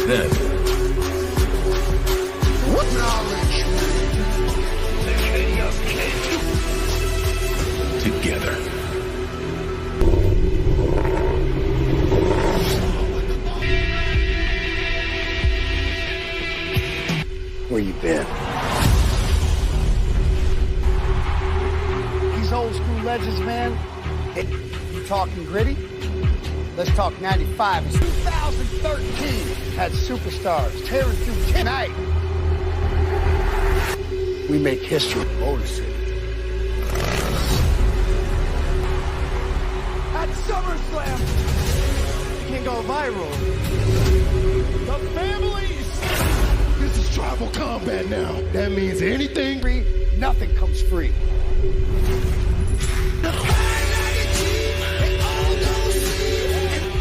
then. What knowledge? The king of kings. Together. Where you been? These old school legends, man. Hey, you talking gritty? Let's talk 95. It's 2013 had superstars tearing through tonight. We make history. Motor City. At SummerSlam, you can go viral. The families. This is tribal combat now. That means anything Free, nothing comes free.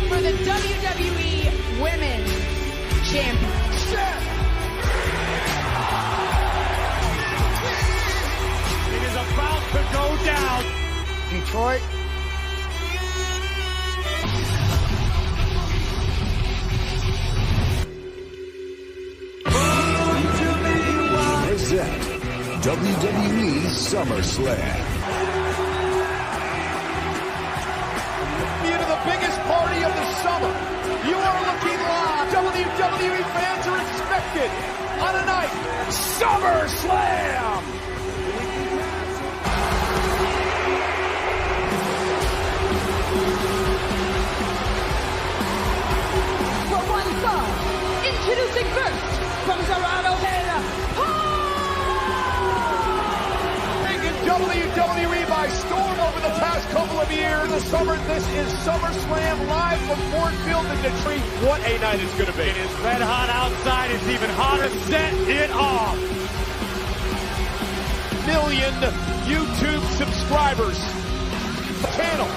For the WWE Women's Championship. It is about to go down. Detroit. Present WWE SummerSlam. Into the biggest party of the summer. You are looking live. WWE fans are expected on a night. SummerSlam. For one fall, introducing first from Toronto, Canada. Taking WWE by storm over the past couple of years. The summer, this is SummerSlam live from Ford Field in Detroit. What a night it's going to be. It is red hot outside. It's even hotter. Set it off. Million YouTube subscribers. Channel.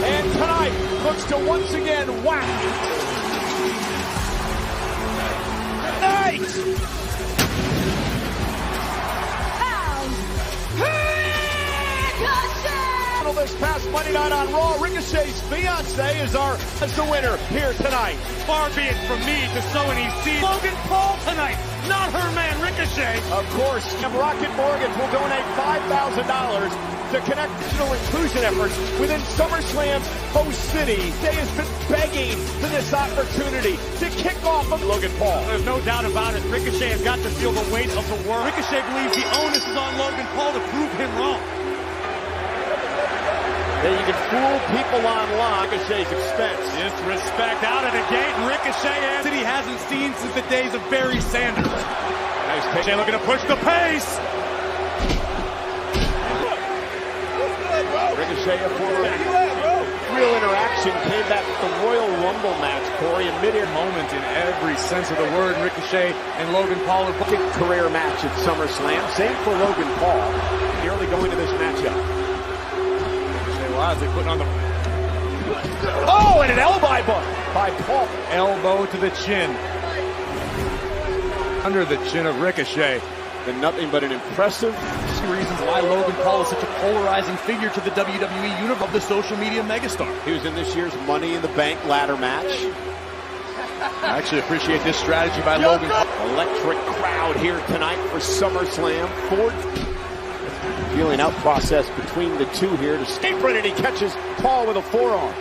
And tonight looks to once again whack. Night. This past Monday night on Raw, Ricochet's fiance is the winner here tonight. Far be it from me to sow any seed. Logan Paul tonight, not her man Ricochet. Of course, Rocket Mortgage will donate $5,000 to connect digital inclusion efforts within SummerSlam's host city. They has been begging for this opportunity to kick off of Logan Paul. There's no doubt about it. Ricochet has got to feel the weight of the world. Ricochet believes the onus is on Logan Paul to prove him wrong. That you can fool people online at Ricochet's expense. Disrespect out of the gate. Ricochet he hasn't seen since the days of Barry Sanders. Nice pitch. Ricochet looking to push the pace. Ricochet, a former real interaction, came back to the Royal Rumble match, Corey, a mid-air moment in every sense of the word. Ricochet and Logan Paul are big career match at SummerSlam. Same for Logan Paul. Nearly going to this matchup. They putting on the... Oh, and an elbow by Paul. Elbow to the chin. Under the chin of Ricochet. And nothing but an impressive... reasons why Logan Paul is such a polarizing figure to the WWE universe of the social media megastar. He was in this year's Money in the Bank ladder match. I actually appreciate this strategy by Logan Paul. Electric crowd here tonight for SummerSlam. Ford... feeling out process between the two here to apron, and he catches Paul with a forearm.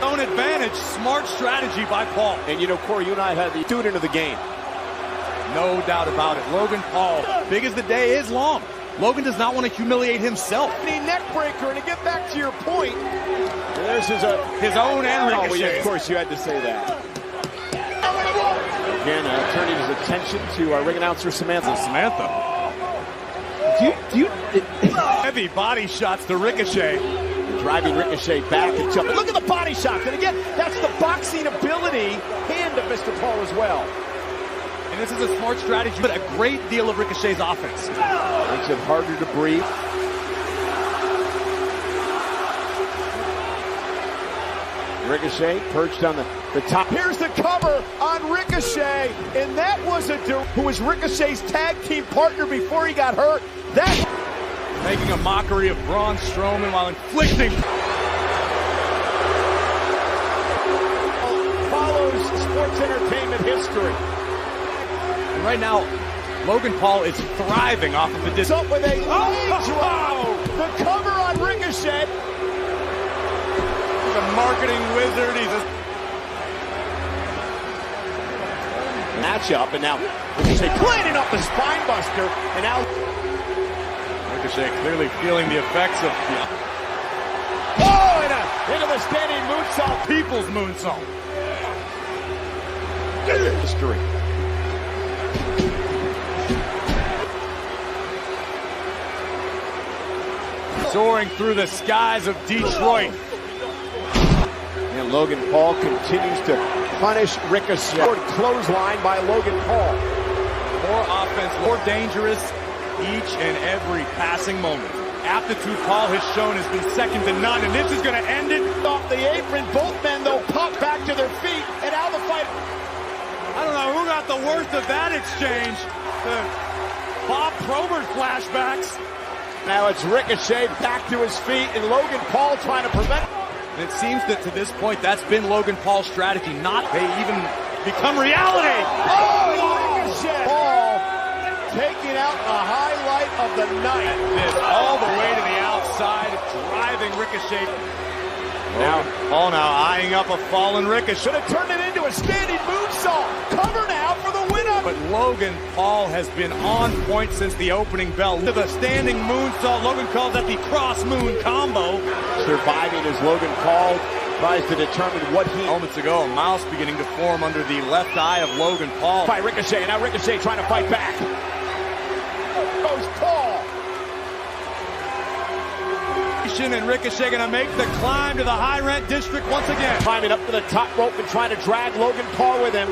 Own advantage, smart strategy by Paul. And you know, Corey, you and I had the student of the game. No doubt about it. Logan Paul, big as the day is long. Logan does not want to humiliate himself. Neck breaker, and to get back to your point, there's his own and Ricochet. Oh, yeah, of course, you had to say that. Again, turning his attention to our ring announcer, Samantha. Heavy body shots to Ricochet. Driving Ricochet back and jumping. Look at the body shot. And again, that's the boxing ability hand of Mr. Paul as well. And this is a smart strategy, but a great deal of Ricochet's offense. Makes it harder to breathe. Ricochet perched on the top. Here's the cover on Ricochet, and that was who was Ricochet's tag team partner before he got hurt. That making a mockery of Braun Strowman while inflicting. Follows Sports Entertainment. history. And right now, Logan Paul is thriving off of the distance. Up with a leg drop. The cover on Ricochet. He's a marketing wizard. He's a matchup, and now Ricochet cleaning up the spine buster, and now Ricochet clearly feeling the effects of into the standing moonsault. people's moonsault. History. Soaring through the skies of Detroit. And Logan Paul continues to punish Ricochet. Clothesline by Logan Paul. More offense, more dangerous each and every passing moment. Aptitude Paul has shown has been second to none, and this is going to end it. Off the apron, both men, though, pop back to their feet, and now the fight. I don't know who got the worst of that exchange. The Bob Probert flashbacks. Now it's Ricochet back to his feet, and Logan Paul trying to prevent. And it seems that to this point, that's been Logan Paul's strategy, not they even become reality. Oh, Ricochet! Paul taking out a highlight of the night. This all the way to the outside, driving Ricochet. Now, Paul now eyeing up a fallen Ricochet. Should have turned it into a standing moonsault. Cover now for the win. But Logan Paul has been on point since the opening bell. To the standing moonsault, Logan calls that the cross moon combo. Surviving as Logan Paul tries to determine what he... Moments ago, a mouse beginning to form under the left eye of Logan Paul. By Ricochet, and now Ricochet trying to fight back. Goes Paul. And Ricochet going to make the climb to the high rent district once again. Climbing up to the top rope and trying to drag Logan Paul with him.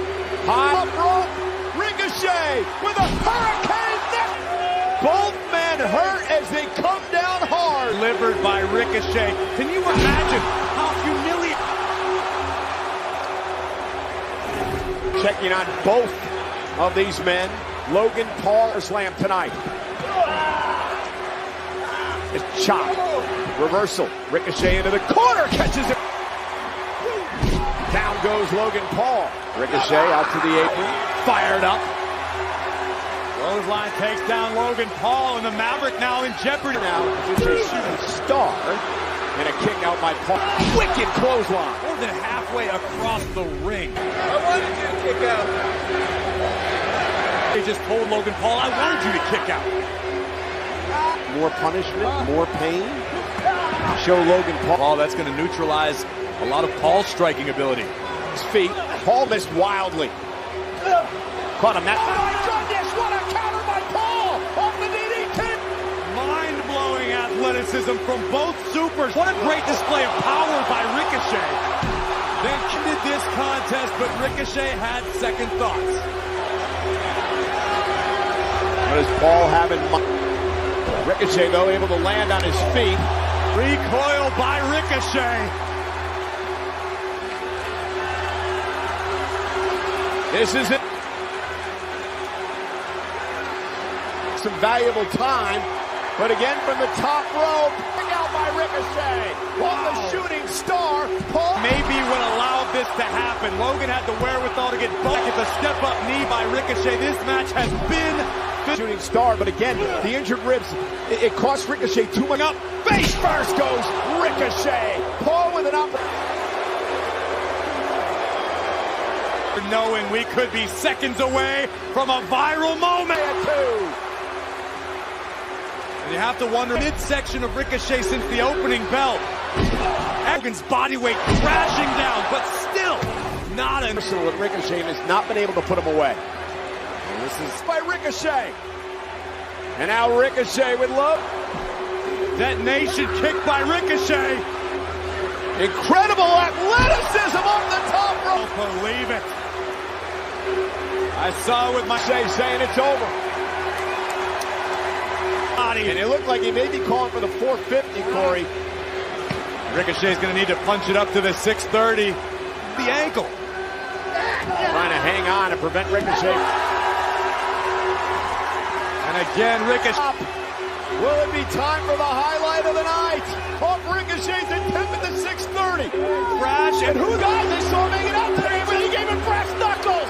High up rope. Ricochet with a hurricane neck. Both men hurt as they come down hard. Delivered by Ricochet. Can you imagine how humiliating? Checking on both of these men. Logan Paul slam tonight. It's chopped. Reversal. Ricochet into the corner. Catches it. Down goes Logan Paul. Ricochet out to the apron. Fired up. Clothesline takes down Logan Paul, and the Maverick now in jeopardy. Now, it's a shooting star. And a kick out by Paul. Wicked clothesline. More than halfway across the ring. I wanted you to kick out. They just told Logan Paul, I wanted you to kick out. More punishment, more pain. Show Logan Paul. Oh, that's going to neutralize a lot of Paul's striking ability. His feet. Paul missed wildly. Caught him. Oh my goodness, what a counter by Paul off the DDT. Mind-blowing athleticism from both supers. What a great display of power by Ricochet. They ended this contest, but Ricochet had second thoughts. What does Paul have in mind? Ricochet, though, able to land on his feet. Recoil by Ricochet. This is it. Some valuable time, but again from the top rope. Pick out by Ricochet. On the shooting star, Paul. Maybe would allow this to happen. Logan had the wherewithal to get back. It's a step-up knee by Ricochet. This match has been shooting star, but again, the injured ribs, it cost Ricochet too much. Up. Face first goes Ricochet. Paul with an up. Knowing we could be seconds away from a viral moment. And you have to wonder, midsection of Ricochet since the opening bell. Logan's body weight crashing down, but still not an... With Ricochet has not been able to put him away. And this is by Ricochet. And now Ricochet with love. Detonation kick by Ricochet. Incredible athleticism off the top rope. Don't believe it. I saw with my saying it's over. And it looked like he may be calling for the 450, Corey. Ricochet's going to need to punch it up to the 630. The ankle. Trying to hang on and prevent Ricochet. And again, Ricochet. Will it be time for the highlight of the night? Off Ricochet's attempt at the 630. Crash. And who guys they saw make it out today, but he gave him brass knuckles.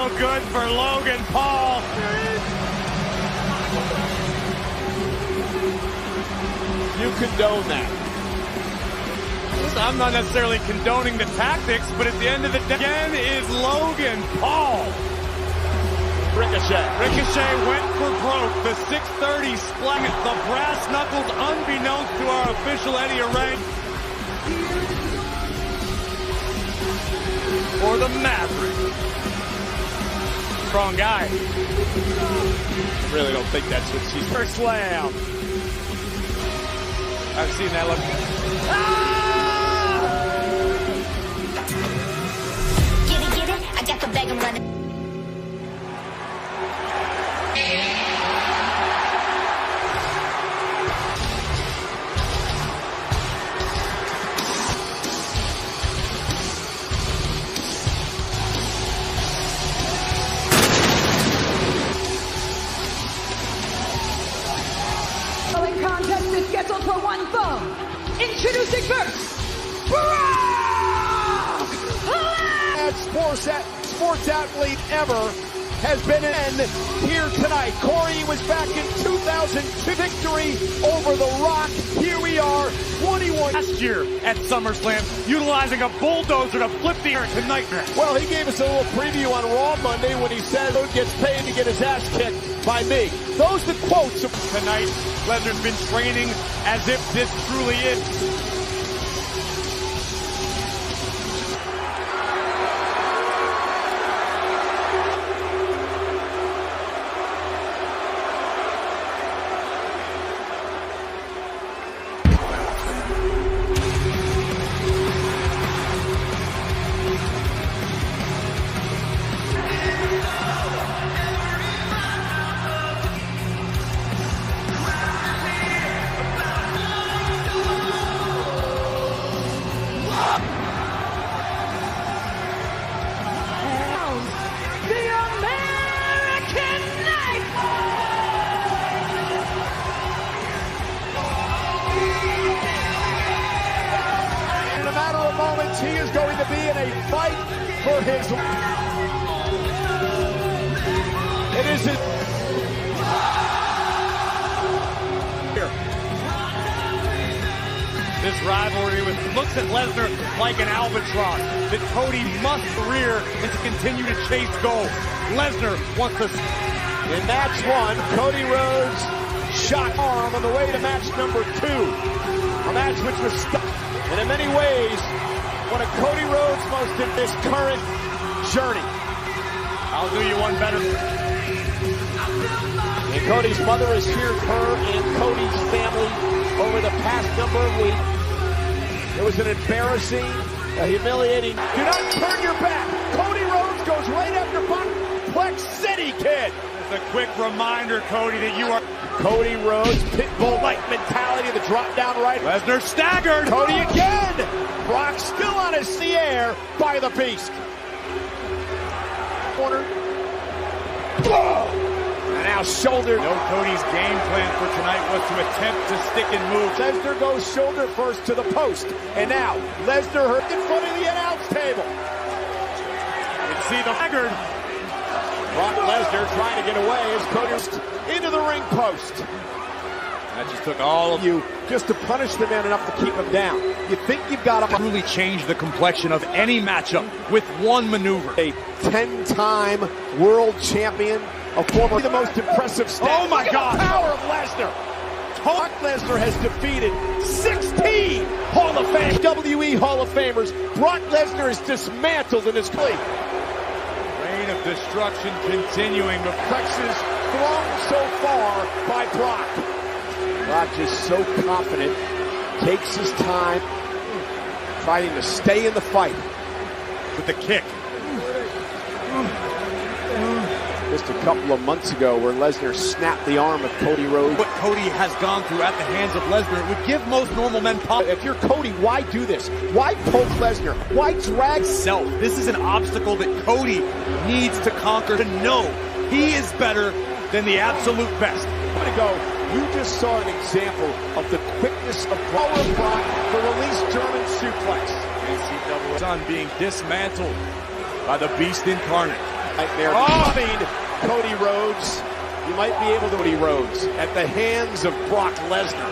no good for Logan Paul. You condone that. Listen, I'm not necessarily condoning the tactics, but at the end of the day, again is Logan Paul. Ricochet went for broke. The 630 splat, the brass knuckles, unbeknownst to our official Eddie Arang. For the Maverick. Strong guy. Really don't think that's what she's For slam. I've seen that look. Get it, I got the bag, I'm running. Following contest is scheduled for one fall. Introducing first, Brock Lesnar! Sports athlete ever has been in here tonight. Corey was back in 2002. Victory over The Rock. Here we are, 21. Last year at SummerSlam, utilizing a bulldozer to flip the air to Nightmare. Well, he gave us a little preview on Raw Monday when he said he gets paid to get his ass kicked by me. Those are the quotes. Tonight, Lesnar's been training as if this truly is. Moments, he is going to be in a fight for his. It isn't. This rivalry looks at Lesnar like an albatross that Cody must rear and to continue to chase gold. Lesnar wants to. In match one, Cody Rhodes shot arm on the way to match number 2. A match which was stuck. And in many ways, one of Cody Rhodes' most in this current journey. I'll do you one better. And Cody's mother has cheered her and Cody's family over the past number of weeks. It was an embarrassing, humiliating. Do not turn your back. Cody Rhodes goes right after Plex City, kid. It's a quick reminder, Cody, that you are. Cody Rhodes, Pitbull-like mentality, the drop down right. Lesnar staggered. Cody again. Brock still on the air by the beast. Corner. And now shoulder. No, Cody's game plan for tonight was to attempt to stick and move. Lesnar goes shoulder first to the post. And now Lesnar hurt in front of the announce table. You can see the haggard. Brock Lesnar trying to get away as Cody into the ring post. That just took all of you just to punish the man enough to keep him down. You think you've got him. Truly change the complexion of any matchup with one maneuver. A 10-time world champion, a former the most impressive stats. Oh my God! The power of Lesnar. Brock Lesnar has defeated 16 Hall of Fame WWE Hall of Famers. Brock Lesnar is dismantled in his plea. Reign of destruction continuing. The Plexus thrown so far by Brock. Brock just so confident, takes his time, trying to stay in the fight. With the kick. Just a couple of months ago where Lesnar snapped the arm of Cody Rhodes. What Cody has gone through at the hands of Lesnar, it would give most normal men pop. If you're Cody, why do this? Why poke Lesnar? Why drag self? This is an obstacle that Cody needs to conquer, to know he is better than the absolute best. I'm going to go. You just saw an example of the quickness of power of Brock, the release German suplex. NCAA son being dismantled by the Beast incarnate. Nightmare coming. Cody Rhodes. You might be able to Cody Rhodes at the hands of Brock Lesnar.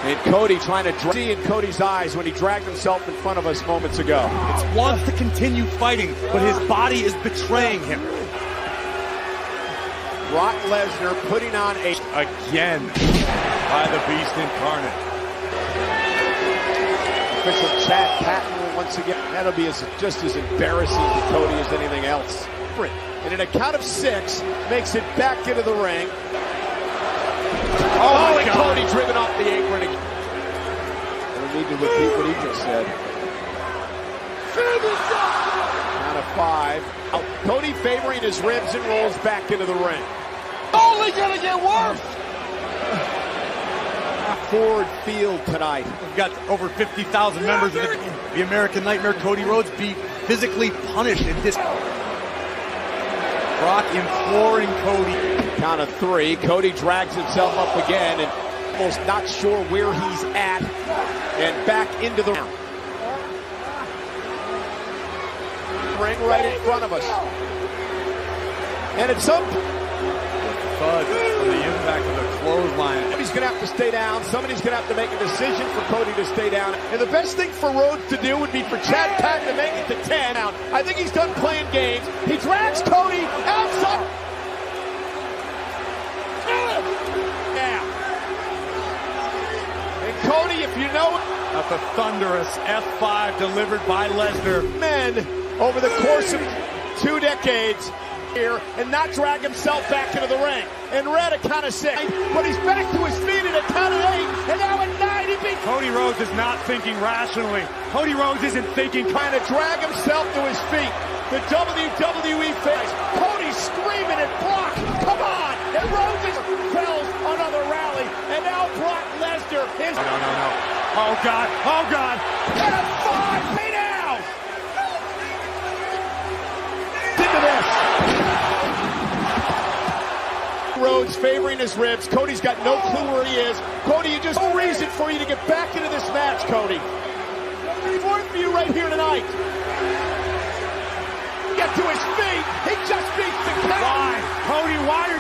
And Cody trying to see in Cody's eyes when he dragged himself in front of us moments ago. He wants to continue fighting, but his body is betraying him. Brock Lesnar putting on a... Again by the Beast Incarnate. Official Chad Patton once again. That'll be just as embarrassing to Cody as anything else. And in a count of 6, makes it back into the ring. Oh, and Cody driven off the apron again. I don't need to repeat what he just said. Count of 5. Oh, Cody favoring his ribs and rolls back into the ring. Only gonna get worse. Ford Field tonight. We've got over 50,000 members of the American Nightmare. Cody Rhodes be physically punished in this. Brock imploring Cody. Count of 3. Cody drags himself up again and almost not sure where he's at. And back into the round. Ring right in front of us. And at some Thud for the impact of the clothesline. Somebody's going to have to stay down. Somebody's going to have to make a decision for Cody to stay down. And the best thing for Rhodes to do would be for Chad Patton to make it to 10. Now, I think he's done playing games. He drags Cody outside. Now. And Cody, if you know it. At the thunderous F5 delivered by Lesnar. Men over the course of 2 decades. Here and not drag himself back into the ring. And Red at count of 6, but he's back to his feet at a count of 8, and now at 9 he beats. Cody Rhodes is not thinking rationally. Cody Rhodes isn't thinking. Trying to drag himself to his feet. The WWE fans. Cody screaming at Brock. Come on! And Rhodes tells another rally, and now Brock Lesnar is. No. Oh God! Oh God! F5! Pay down! Into this. Rhodes favoring his ribs. Cody's got no clue where he is. Cody, you just no reason for you to get back into this match, Cody. More for you right here tonight. Get to his feet. He just beats the count. Why? Cody, why?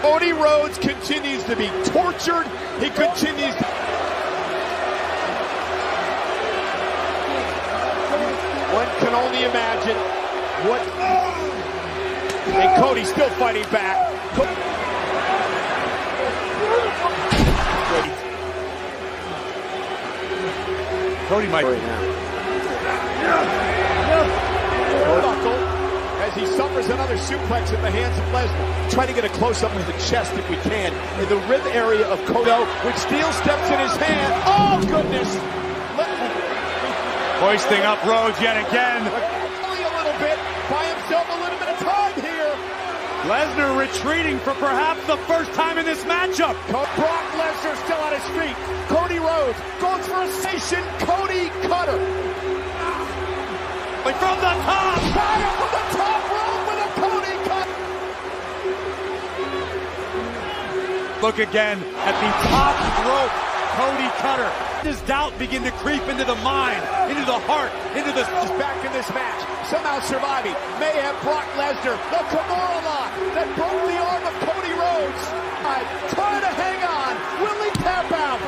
Cody Rhodes continues to be tortured. He continues to... One can only imagine what... And Cody's still fighting back. Cody might right now. As he suffers another suplex at the hands of Lesnar. Trying to get a close-up of the chest if we can. In the rib area of Cody, with steel steps in his hand. Oh, goodness. hoisting up Rhodes yet again. Only a little bit. Buy himself a little bit of time here. Lesnar retreating for perhaps the first time in this matchup. Brock Lesnar still on his feet. Cody Rhodes goes for a station. Cody Cutter. Like from the top. Fire from the top rope with a Cody Cutter. Look again at the top rope. Cody Cutter. Does doubt begin to creep into the mind, into the heart, into the... Just back in this match, somehow surviving. May have Brock Lesnar, the Kimura lock that broke the arm of Cody Rhodes. Trying to hang on. Will he tap out?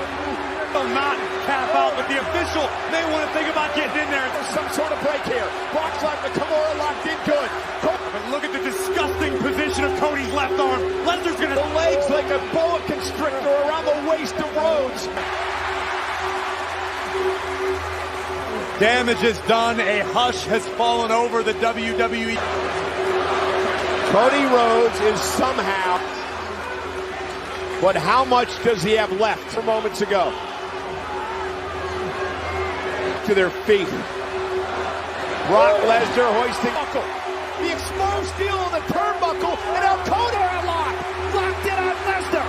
Will not tap out, but the official may want to think about getting in there. There's some sort of break here. Brock's got the Kimura locked in good. But look at the disgusting position of Cody's left arm. Lesnar's gonna... The legs like a boa constrictor around the waist of Rhodes. Damage is done. A hush has fallen over the WWE. Cody Rhodes is somehow... But how much does he have left from moments ago? To their feet. Brock Lesnar hoisting... The exposed steel on the turnbuckle, and now Cody locked in on Lesnar.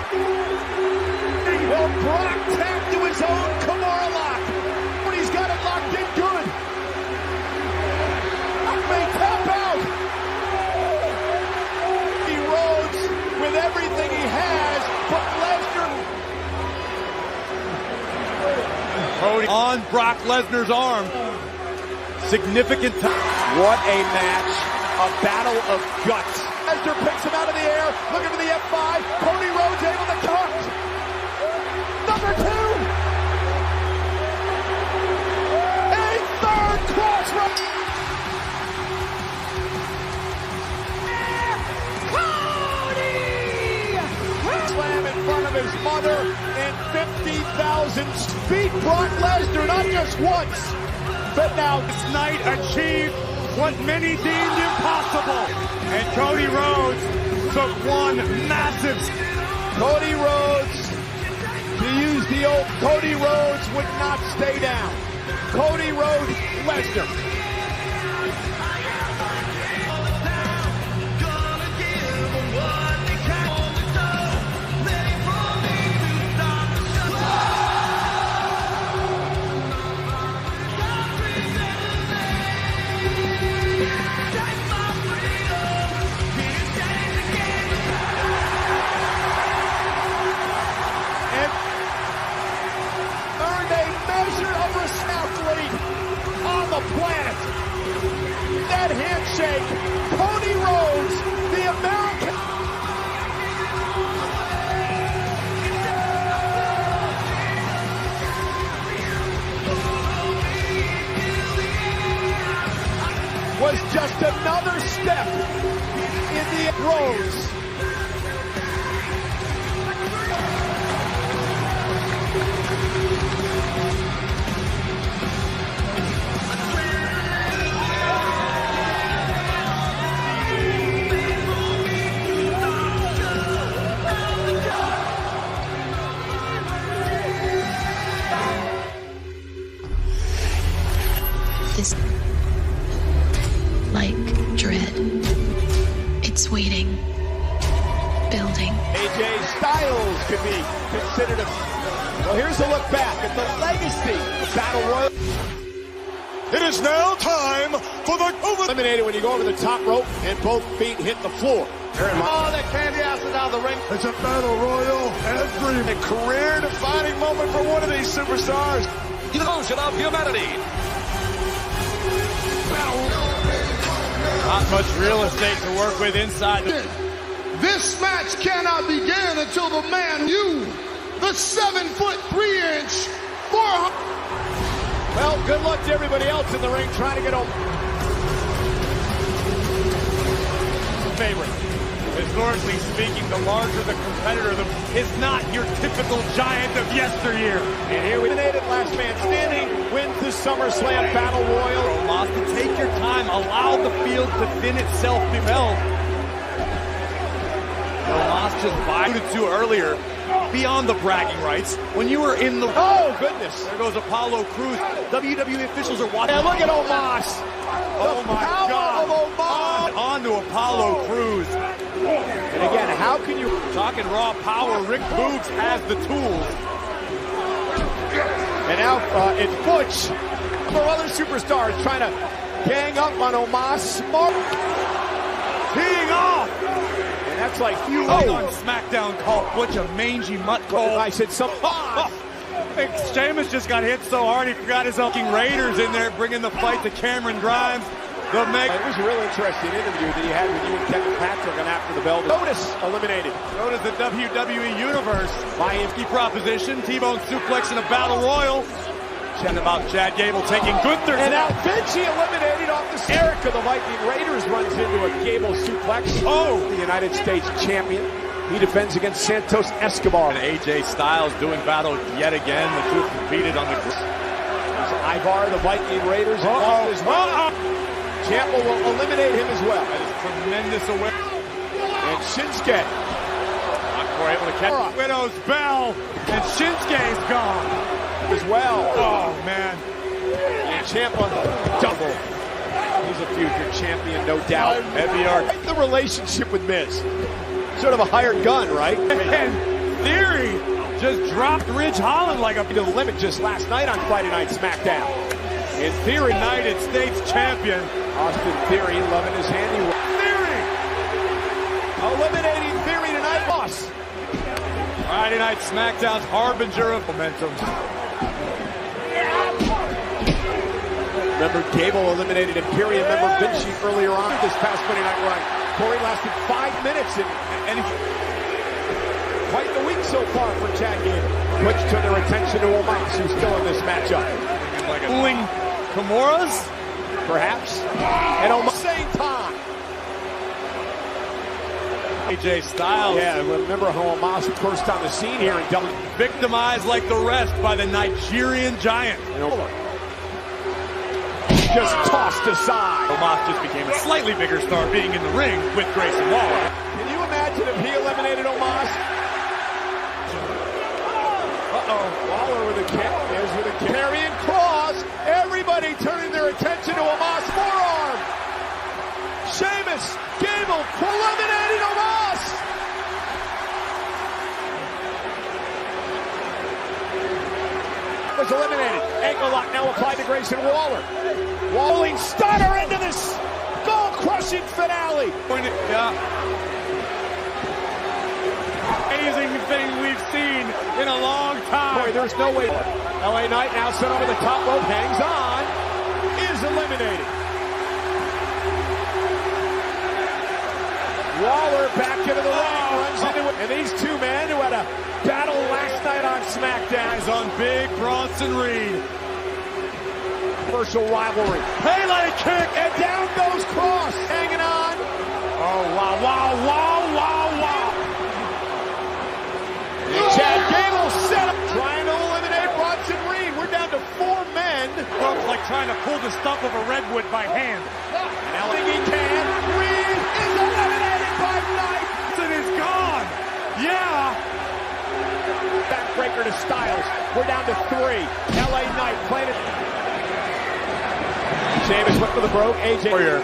Will Brock tap to his own Kimura lock? But he's got it locked in good. May tap out. He Rhodes with everything he has, but Lesnar. Cody on Brock. Brock Lesnar's arm. Significant time. What a match. A battle of guts. Lesnar picks him out of the air. Looking for the F5. Cody Rhodes able to cut. Number 2. A third cross run. Slam in front of his mother and 50,000 beat Brock Lesnar not just once, but now This night achieved what many deemed impossible. And Cody Rhodes took one massive. Cody Rhodes, to use the old Cody Rhodes would not stay down. Cody Rhodes, Lesnar. Planet. That handshake, Cody Rhodes, the American. Was just another step in the Rhodes. This like dread. It's waiting, building. AJ Styles could be considered a... Well, here's a look back at the legacy of Battle Royal. It is now time for the Eliminated when you go over the top rope and both feet hit the floor. Oh, that candy ass is down the ring. It's a battle royal. A career-defining moment for one of these superstars. Illusion of humanity. Not much real estate to work with inside. This match cannot begin until the man, the 7'3", 400. Well, good luck to everybody else in the ring trying to get over. Favorite. Historically speaking, the larger the competitor is not your typical giant of yesteryear. And here we eliminated last man standing, wins the SummerSlam Battle Royal. Omos, to take your time, allow the field to thin itself belt. Omos just alluded to earlier, beyond the bragging rights, when you were in the... Oh, goodness. There goes Apollo Crews. WWE officials are watching. And look at Omos. Oh, my God. On to Apollo Crews. And again, how can you... Talking raw power, Rick Boogs has the tools. And now it's Butch. For other superstars trying to gang up on Omos. Smart. Teeing off. And that's like... on SmackDown called Butch a mangy mutt cold. I said some... Sheamus just got hit so hard he forgot his fucking Raiders in there, bringing the fight to Cameron Grimes. It was a real interesting interview that he had with you and Kevin Patrick on After the Bell. Notice eliminated. So does the WWE Universe. My empty proposition, T-Bone suplex in a battle royal. Chatting about Chad Gable taking Gunther. And now Vinci eliminated off the Erica. The Lightning Raiders runs into a Gable suplex. Oh, the United States champion. He defends against Santos Escobar. And AJ Styles doing battle yet again. The two have competed on the... Ivar, the Lightning Raiders. Ciampa will eliminate him as well. That is tremendous awareness. And Shinsuke. We're able to catch Widow's Bell. And Shinsuke's gone. As well. Oh, man. And Ciampa double. He's a future champion, no doubt. Heavy arc. The relationship with Miz. Sort of a hired gun, right? And Theory just dropped Ridge Holland like a... To the limit just last night on Friday Night SmackDown. In Theory, United States champion. Austin Theory loving his handiwork. Theory! Eliminating Theory tonight, boss. Friday Night SmackDown's harbinger of momentum. Remember, Gable eliminated Imperium member Vinci earlier on this past Monday Night Raw. Corey lasted 5 minutes, and quite the week so far for Chad Gable. Which turned their attention to Omos, who's still in this matchup. Like a Kimuras? Perhaps. And Omos, same time. AJ Styles. Yeah, remember how Omos burst on the scene here and victimized like the rest by the Nigerian giant. Just tossed aside. Omos just became a slightly bigger star being in the ring with Grayson Waller. Can you imagine if he eliminated Omos? Waller with a kick. There's with a carrying cross. Everybody turning their attention to Omos' forearm. Sheamus, Gable, eliminating Omos. Was eliminated. Ankle lock now applied to Grayson Waller. Walling stunner into this skull-crushing finale. Amazing thing we've seen in a long time. Boy, there's no way. LA Knight now sent over the top rope, hangs on, is eliminated. Waller back into the ring, runs into it. And these two men who had a battle last night on SmackDown is on Big Bronson Reed. Commercial rivalry. Pele kick, and down goes Cross, hanging on. Oh, wow, wow, wow, wow, wow. Chad Gable set up, trying to eliminate Bronson Reed. We're down to 4 men. Looks like trying to pull the stump of a redwood by hand. Now think he can. Reed is eliminated by Knight. It is gone. Yeah. Backbreaker to Styles. We're down to 3. LA Knight playing it. Sheamus went for the brogue. AJ Warrior.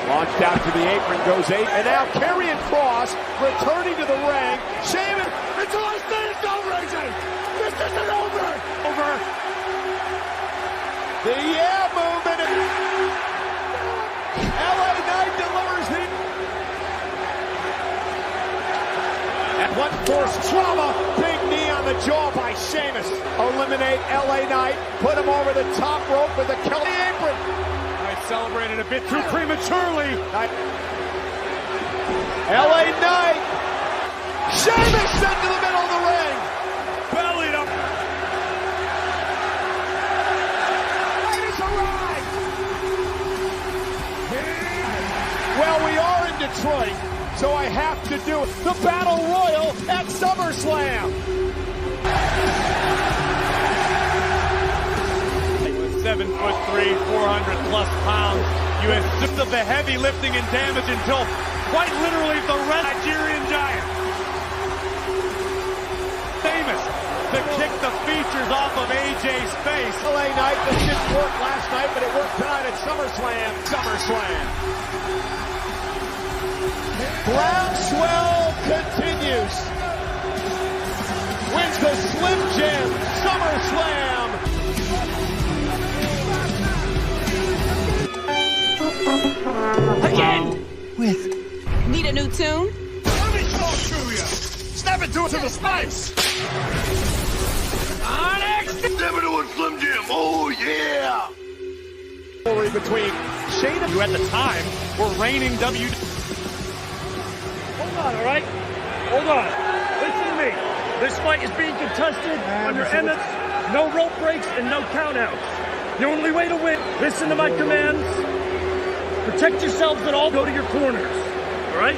Launched out to the apron, goes 8. And now Karrion Kross returning to the ring. Sheamus. Until I say it's over, AJ. This isn't over. Over. The movement. LA Knight delivers the. And one forced trauma. Big knee on the jaw by Sheamus. Eliminate LA Knight. Put him over the top rope with the Kelly apron. Celebrated a bit too prematurely. LA Knight. Sheamus sent to the middle of the ring. Bellied up. Ladies arrived. Well, we are in Detroit, so I have to do the Battle Royal at SummerSlam. 7'3", 400 plus pounds. You insist of the heavy lifting and damage until quite literally the red Nigerian giant. Famous to kick the features off of AJ's face. LA Knight, this didn't work last night, but it worked tonight at SummerSlam. Groundswell continues. Wins the Slim Jim SummerSlam. Again! With. Need a new tune? Let me talk to you. Snap it to the spikes. Onyx! Step into a Slim Jim. Oh, yeah. Between Shayna, who at the time were reigning WWE. Hold on, all right? Hold on. Listen to me. This fight is being contested under MS, no rope breaks, and no countouts. The only way to win, listen to my commands. Protect yourselves and all go to your corners, all right?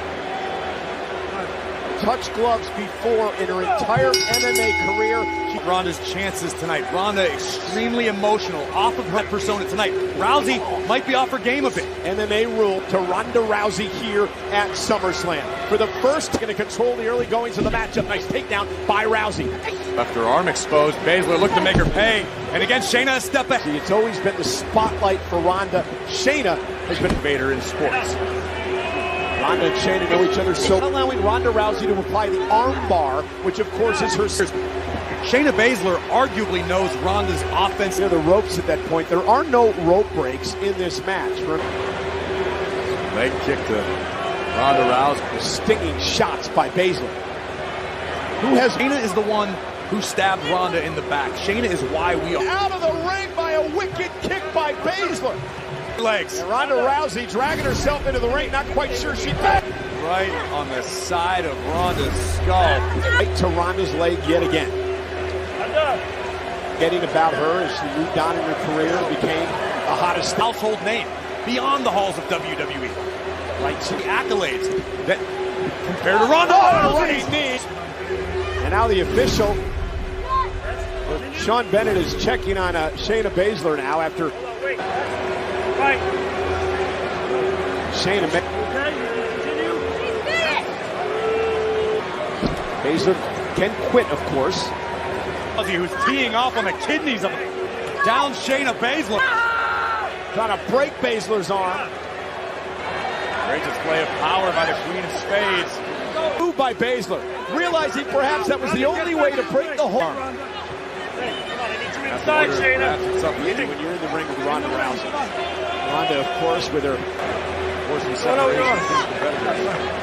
Touch gloves before in her entire MMA career. Ronda's chances tonight. Ronda extremely emotional, off of her persona tonight. Rousey might be off her game a bit. MMA rule to Ronda Rousey here at SummerSlam. For the first, going to control the early goings of the matchup. Nice takedown by Rousey. Left her arm exposed. Baszler looked to make her pay. And again, Shayna a step back. It's always been the spotlight for Ronda. Shayna has been Vader in sports. Ronda and Shayna know each other, so allowing Ronda Rousey to apply the arm bar, which of course is her. Shayna Baszler arguably knows Ronda's offense. Near the ropes at that point. There are no rope breaks in this match. Leg kick to Ronda Rousey. Stinging shots by Baszler. Shayna is the one who stabbed Ronda in the back. Shayna is why we are out of the ring by a wicked kick by Baszler. Legs. And Ronda Rousey dragging herself into the ring, not quite sure she did. Right on the side of Ronda's skull. Right to Ronda's leg yet again. Getting about her as she moved on in her career and became the hottest household name beyond the halls of WWE. Like the accolades that compared to Ronda Rousey's knees. And now the official, Sean Bennett, is checking on Shayna Baszler now after Shayna Baszler can quit, of course. Who's teeing off on the kidneys of down Shayna Baszler. Trying to break Baszler's arm. Great display of power by the Queen of Spades. Move by Baszler, realizing perhaps that was the only way to break the hold. Inside, Shayna. When you're in the ring with Ronda Rousey. Ronda, of course, with her forcing separation from competitors.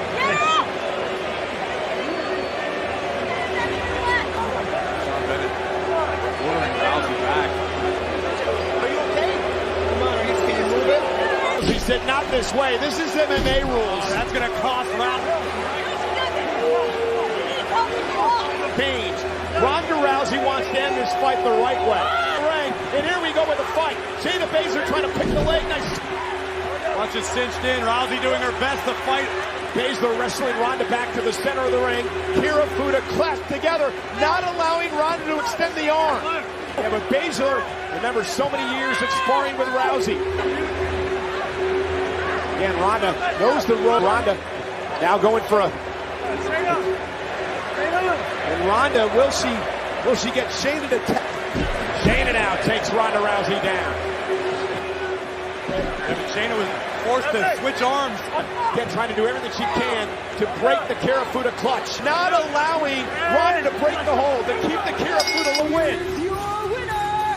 He said, not this way. This is MMA rules. That's going to cost Ronda. Ronda Rousey wants to end this fight the right way. And here we go with the fight. Shayna Baszler trying to pick the leg. Nice. Once it's cinched in, Rousey doing her best to fight. Baszler wrestling Ronda back to the center of the ring. Kira Fuda clasped together, not allowing Ronda to extend the arm. Yeah, but Baszler, remember, so many years of sparring with Rousey. Again, Ronda knows the road. Ronda now going for a... And Ronda, will she get Shayna to tap? Shayna now takes Ronda Rousey down. And Shayna was forced to switch arms. Again, trying to do everything she can to break the Kira Fuda clutch. Not allowing Ronda to break the hold, to keep the Kira Fuda to win. Your winner,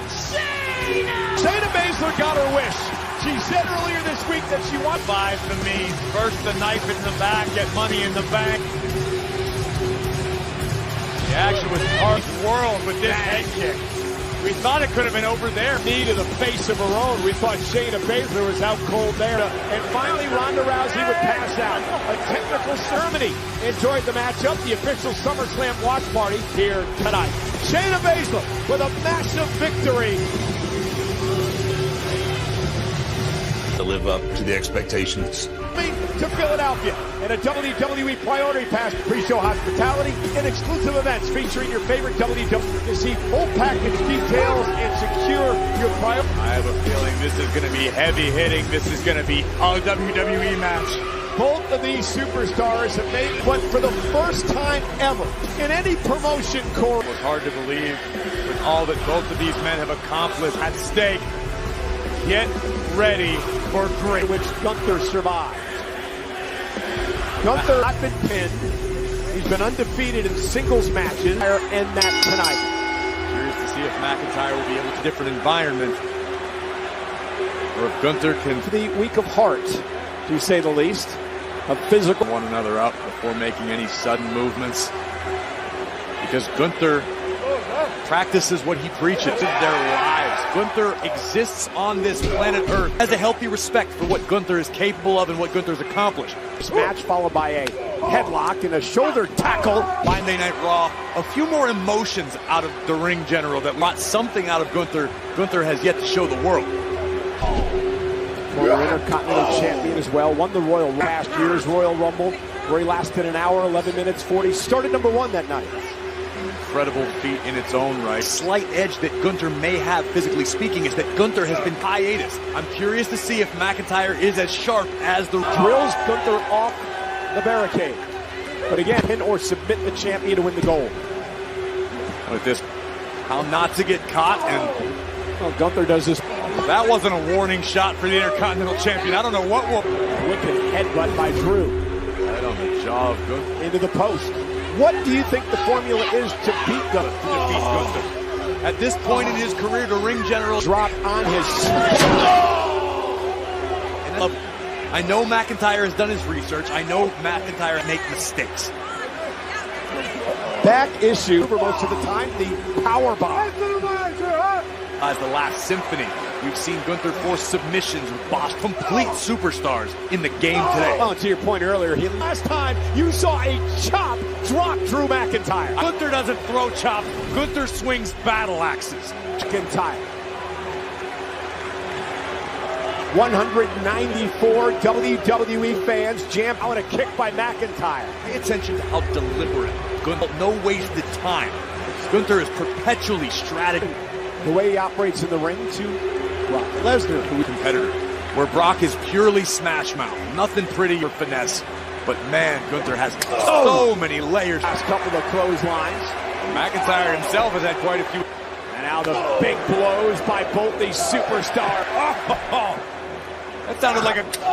Shayna! Shayna Baszler got her wish. She said earlier this week that she wants... Five to me. First the knife in the back, get money in the bank. The action was hard world with this head kick. We thought it could have been over there. Knee to the face of her own. We thought Shayna Baszler was out cold there. And finally, Ronda Rousey would pass out. A technical ceremony. Enjoyed the matchup. The official SummerSlam watch party here tonight. Shayna Baszler with a massive victory. To live up to the expectations. To Philadelphia and a WWE Priority Pass pre-show hospitality and exclusive events featuring your favorite WWE to see full package details and secure your priority. I have a feeling this is going to be heavy hitting. This is going to be a WWE match. Both of these superstars have made what for the first time ever in any promotion core. It was hard to believe with all that both of these men have accomplished at stake. Get ready for great. Which Gunther survived. Gunther has not been pinned. He's been undefeated in singles matches. And that tonight. Curious to see if McIntyre will be able to different environment. Or if Gunther can... The week of heart, to say the least. A physical... One another up before making any sudden movements. Because Gunther practices what he preaches in their lives. Gunther exists on this planet Earth. Has a healthy respect for what Gunther is capable of and what Gunther's accomplished. This match followed by a headlock and a shoulder tackle. Monday Night Raw. A few more emotions out of the ring general that brought something out of Gunther. Gunther has yet to show the world. Former Intercontinental Champion as well. Won the Royal last year's Royal Rumble, where he lasted an hour, 11 minutes, 40. Started number 1 that night. Incredible feat in its own right. Slight edge that Gunther may have, physically speaking, is that Gunther has been hiatus. I'm curious to see if McIntyre is as sharp as the... Drills Gunther off the barricade. But again, pin or submit the champion to win the gold. With this, how not to get caught, and... Well, Gunther does this. That wasn't a warning shot for the Intercontinental Champion. I don't know what will... Wicked headbutt by Drew. Right on the jaw of Gunther. Into the post. What do you think the formula is to beat Gunther? Gunther. At this point in his career, the ring general drop on his... I know McIntyre has done his research. I know McIntyre makes mistakes. Back issue for most of the time, the power bomb. As the last symphony, we've seen Gunther force submissions with Bosch, complete superstars in the game today. Oh, to your point earlier, last time you saw a chop drop Drew McIntyre. Gunther doesn't throw chops. Gunther swings battle axes. McIntyre. 194 WWE fans jam out a kick by McIntyre. Pay attention to how deliberate Gunther, no wasted time. Gunther is perpetually strategy. The way he operates in the ring to Brock Lesnar, who is a competitor, where Brock is purely smash mouth, nothing pretty or finesse. But man, Gunther has so many layers. Last couple of clotheslines. McIntyre himself has had quite a few. And now the big blows by both these superstars. That sounded like a goal!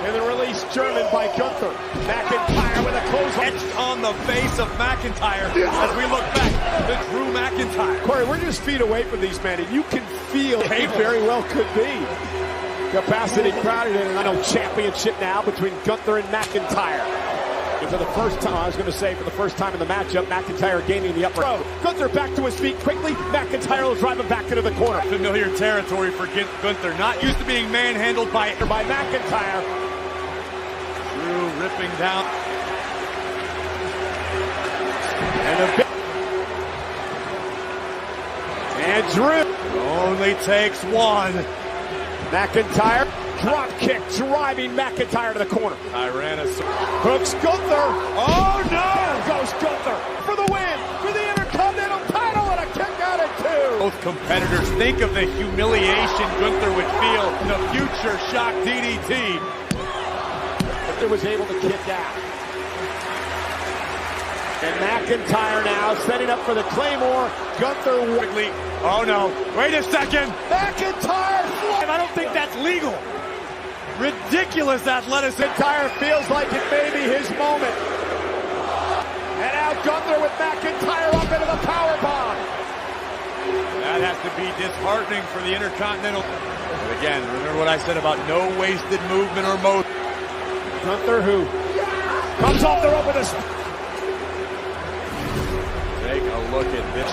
And the release German by Gunther. McIntyre with a clothesline. Etched on the face of McIntyre as we look back to Drew McIntyre. Corey, we're just feet away from these men, and you can feel he very well could be. Capacity crowded in an championship now between Gunther and McIntyre. And for the first time, I was going to say for the first time in the matchup, McIntyre gaining the upper. Gunther back to his feet quickly. McIntyre will drive him back into the corner. Familiar territory for Gunther. Not used to being manhandled by McIntyre. Drew ripping down. And Drew only takes one. McIntyre, drop kick, driving McIntyre to the corner. Tyrannosaurus. Hooks Gunther. Oh no! Goes Gunther for the win, for the Intercontinental title, and a kick out at 2. Both competitors think of the humiliation Gunther would feel in the future shock DDT. Gunther was able to kick out. And McIntyre now setting up for the Claymore. Gunther quickly. Oh no, wait a second. McIntyre. I don't think that's legal. Ridiculous athleticism. McIntyre feels like it may be his moment. And now Gunther with McIntyre up into the powerbomb. That has to be disheartening for the Intercontinental. But again, remember what I said about no wasted movement or motion. Gunther who comes off the rope with a... Take a look at this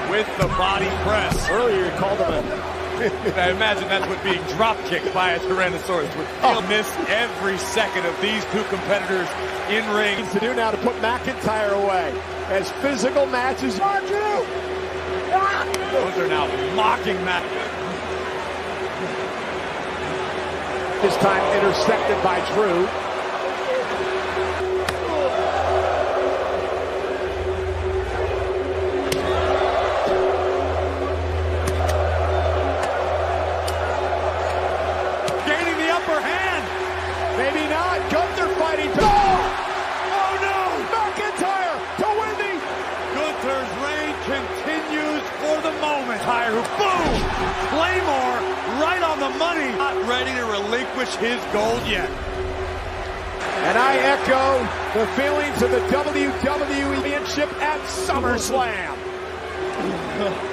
with the body press. Earlier he called him a... I imagine that's what being drop kicked by a Tyrannosaurus would feel. He'll miss every second of these two competitors in ring. To do now to put McIntyre away as physical matches. Those are now mocking Matt. This time intercepted by Drew. Maybe not. Gunther fighting. Oh no! McIntyre to win the... Gunther's reign continues for the moment. Tyre, boom! Claymore right on the money. Not ready to relinquish his gold yet. And I echo the feelings of the WWE Championship at SummerSlam.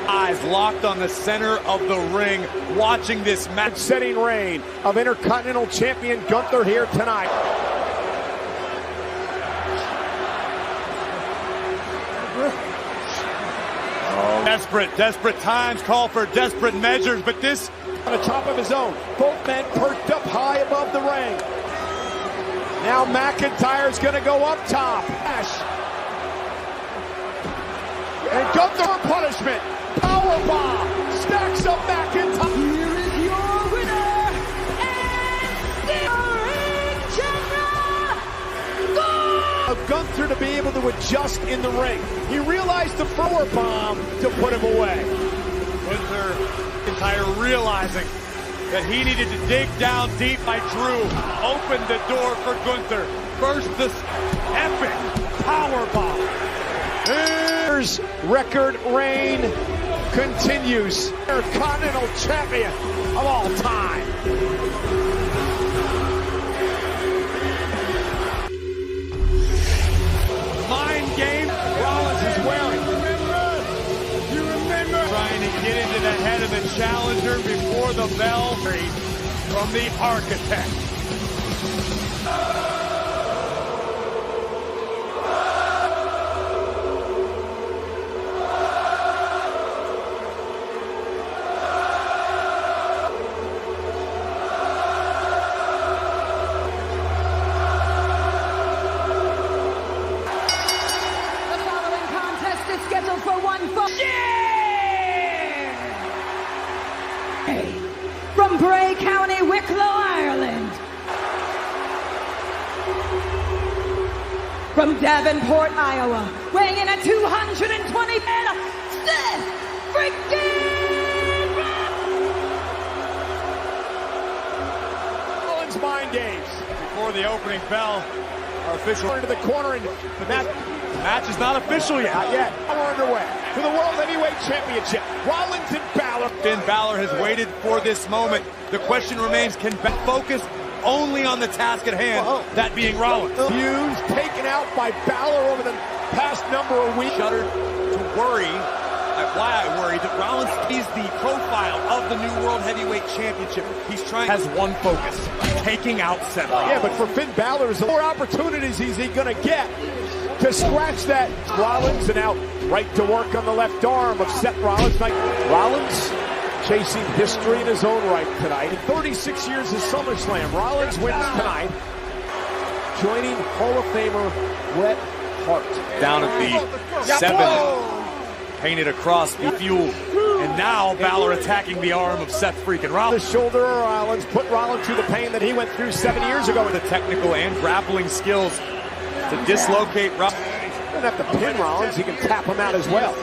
Eyes locked on the center of the ring, watching this match-setting reign of Intercontinental Champion Gunther here tonight. Desperate times call for desperate measures, but this on the top of his own. Both men perked up high above the ring. Now McIntyre's going to go up top. And Gunther for punishment. Powerbomb. Stacks up McIntyre. Here is your winner and still ring champion, of Gunther to be able to adjust in the ring. He realized the powerbomb to put him away. Gunther McIntyre realizing that he needed to dig down deep by Drew. Opened the door for Gunther. First the epic powerbomb. Here's record reign continues. Intercontinental champion of all time. Mind game. Rollins is wearing. You remember? Trying to get into the head of the challenger before the bell from the architect. from Bray County, Wicklow, Ireland. From Davenport, Iowa, weighing in at 220 pounds, Seth freaking Rollins mind games. Before the opening bell, our official into the corner, and the match is not official yet. not yet. We're underway for the World Heavyweight Championship. Rollins and Balor. Finn Balor has waited for this moment. The question remains, can focus only on the task at hand, that being Rollins. Fuse taken out by Balor over the past number of weeks. Shudder to worry, why I worry, that Rollins is the profile of the new World Heavyweight Championship. He's trying, has one focus, taking out Seth Rollins. Yeah, but for Finn Balor, there's more opportunities is he going to get to scratch that. Rollins and out right to work on the left arm of Seth Rollins. Rollins chasing history in his own right tonight. In 36 years of SummerSlam, Rollins wins tonight, joining Hall of Famer Bret Hart. Down at the 7, painted across the fuel. And now Balor attacking the arm of Seth freaking Rollins. The shoulder of Rollins put Rollins through the pain that he went through 7 years ago. With the technical and grappling skills to dislocate Rollins. Doesn't have to pin Rollins, he can tap him out as well.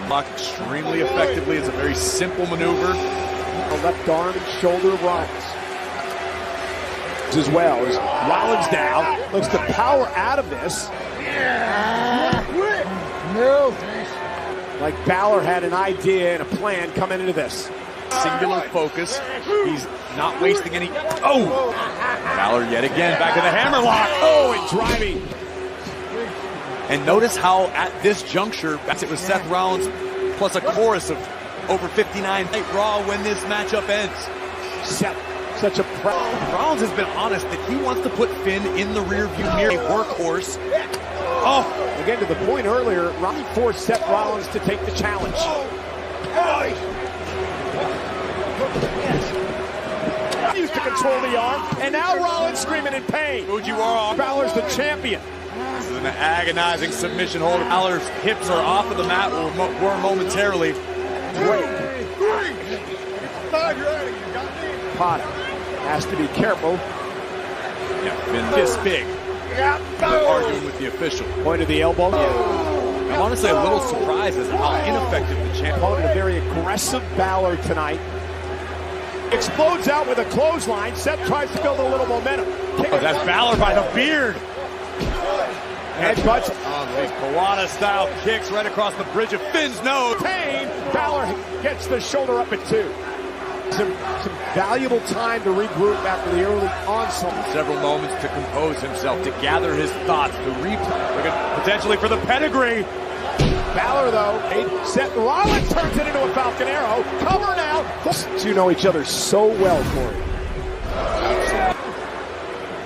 Blocked extremely effectively. It's a very simple maneuver. The left arm and shoulder of Rollins. As well as Rollins now looks to power out of this. No. Like Balor had an idea and a plan coming into this. Singular focus. He's not wasting any. Oh! Balor yet again back in the hammerlock. Oh, and driving. And notice how at this juncture, it was Seth Rollins plus a chorus of over 59 Night Raw when this matchup ends. Seth, such a Rollins has been honest that he wants to put Finn in the rearview mirror, a workhorse. Oh! Again, to the point earlier, Rollins forced Seth Rollins to take the challenge. Used to control the arm, and now Rollins screaming in pain. Fujiwara. Balor's the champion. This is an agonizing submission hold. Balor's hips are off of the mat, were momentarily. Potter has to be careful. Yeah, been this big. They're arguing with the official. Point of the elbow. I'm honestly a little surprised as to how ineffective the champion. Opponent, a very aggressive Balor tonight. Explodes out with a clothesline. Seth tries to build a little momentum. Oh, that's Balor by the beard. Headbutts. These Kawada-style kicks right across the bridge of Finn's nose. Pain. Balor gets the shoulder up at 2. Some valuable time to regroup after the early onslaught. Several moments to compose himself, to gather his thoughts, to looking potentially for the pedigree. Balor, though, Seth Rollins turns it into a Falcon Arrow. Cover now. You know each other so well, Corey.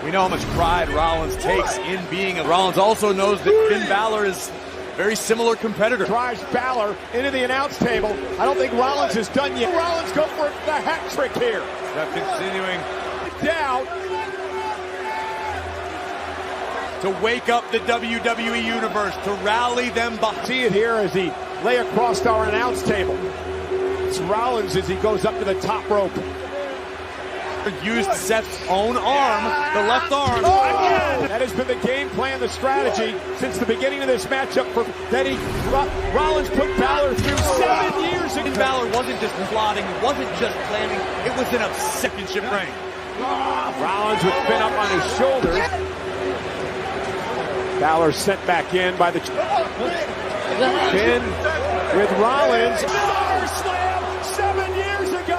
We know how much pride Rollins takes in being a Rollins. Also knows that Finn Balor is a very similar competitor. Drives Balor into the announce table. I don't think Rollins is done yet. Rollins go for the hat trick here. Now continuing down to wake up the WWE Universe, to rally them behind. See it here as he lay across our announce table. It's Rollins as he goes up to the top rope. Used Seth's own arm, the left arm. Oh, again! That has been the game plan, the strategy since the beginning of this matchup. Rollins put Balor through 7 years ago. Balor wasn't just plotting, wasn't just planning, it was in a second-ship reign. Rollins with Finn up on his shoulder. Balor sent back in by the Finn with Rollins. SummerSlam 7 years ago.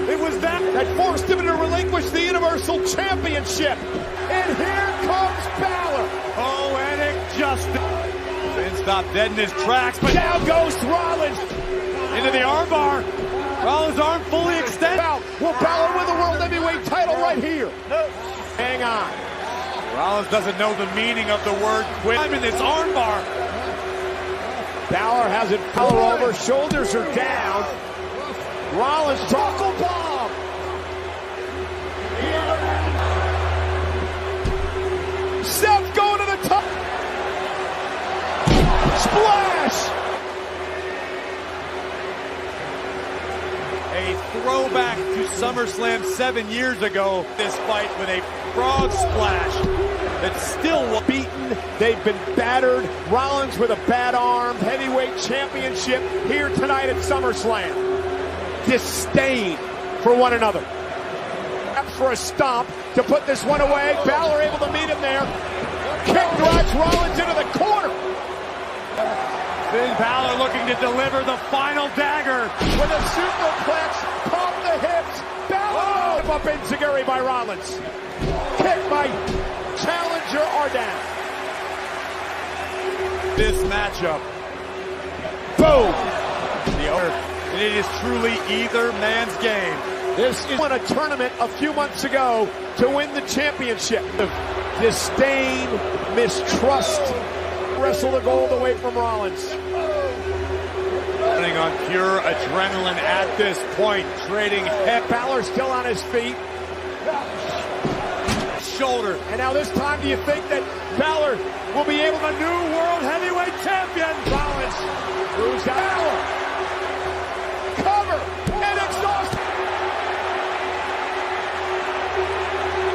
It was that forced him to relinquish the Universal Championship. And here comes Balor. Poetic justice. Finn stopped dead in his tracks, but now goes Rollins into the armbar. Rollins' arm fully extended. Will Balor win the World Heavyweight title right here? Hang on. Rollins doesn't know the meaning of the word quit. I'm in this armbar. Balor has it. Balor over. Shoulders are down. Rollins tackle bomb. Seth going to the top. Splash. A throwback to SummerSlam 7 years ago. This fight with a frog splash that's still beaten. They've been battered. Rollins with a bad arm. Heavyweight championship here tonight at SummerSlam. Disdain for one another. For a stomp to put this one away. Balor able to meet him there. Kick drives Rollins into the corner. Finn Balor looking to deliver the final dagger. With a superplex, pump the hips. Balor up enziguri by Rollins. Kick by challenger Ardan. This matchup. Boom. And it is truly either man's game. This is won a tournament a few months ago to win the championship. Disdain, mistrust, wrestle the gold away from Rollins. Running on pure adrenaline at this point, trading head. Balor still on his feet. Shoulder. And now this time, do you think that Balor will be able to new world heavyweight champion? Rollins moves out. Balor. Cover and exhaust.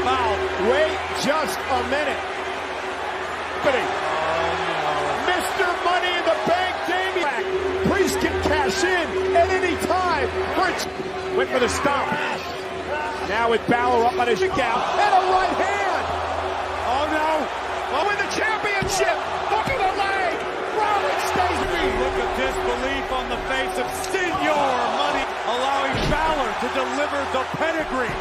Wow. Wait just a minute. Mr. Money in the Bank, Damian. Priest can cash in at any time. Went for the stomp. Now with Balor up on his kick out and a right hand. Oh no. Oh, win the championship. Look at the leg. Rollins stays free. Look of disbelief on the face of Senior Money, allowing Balor to deliver the pedigree.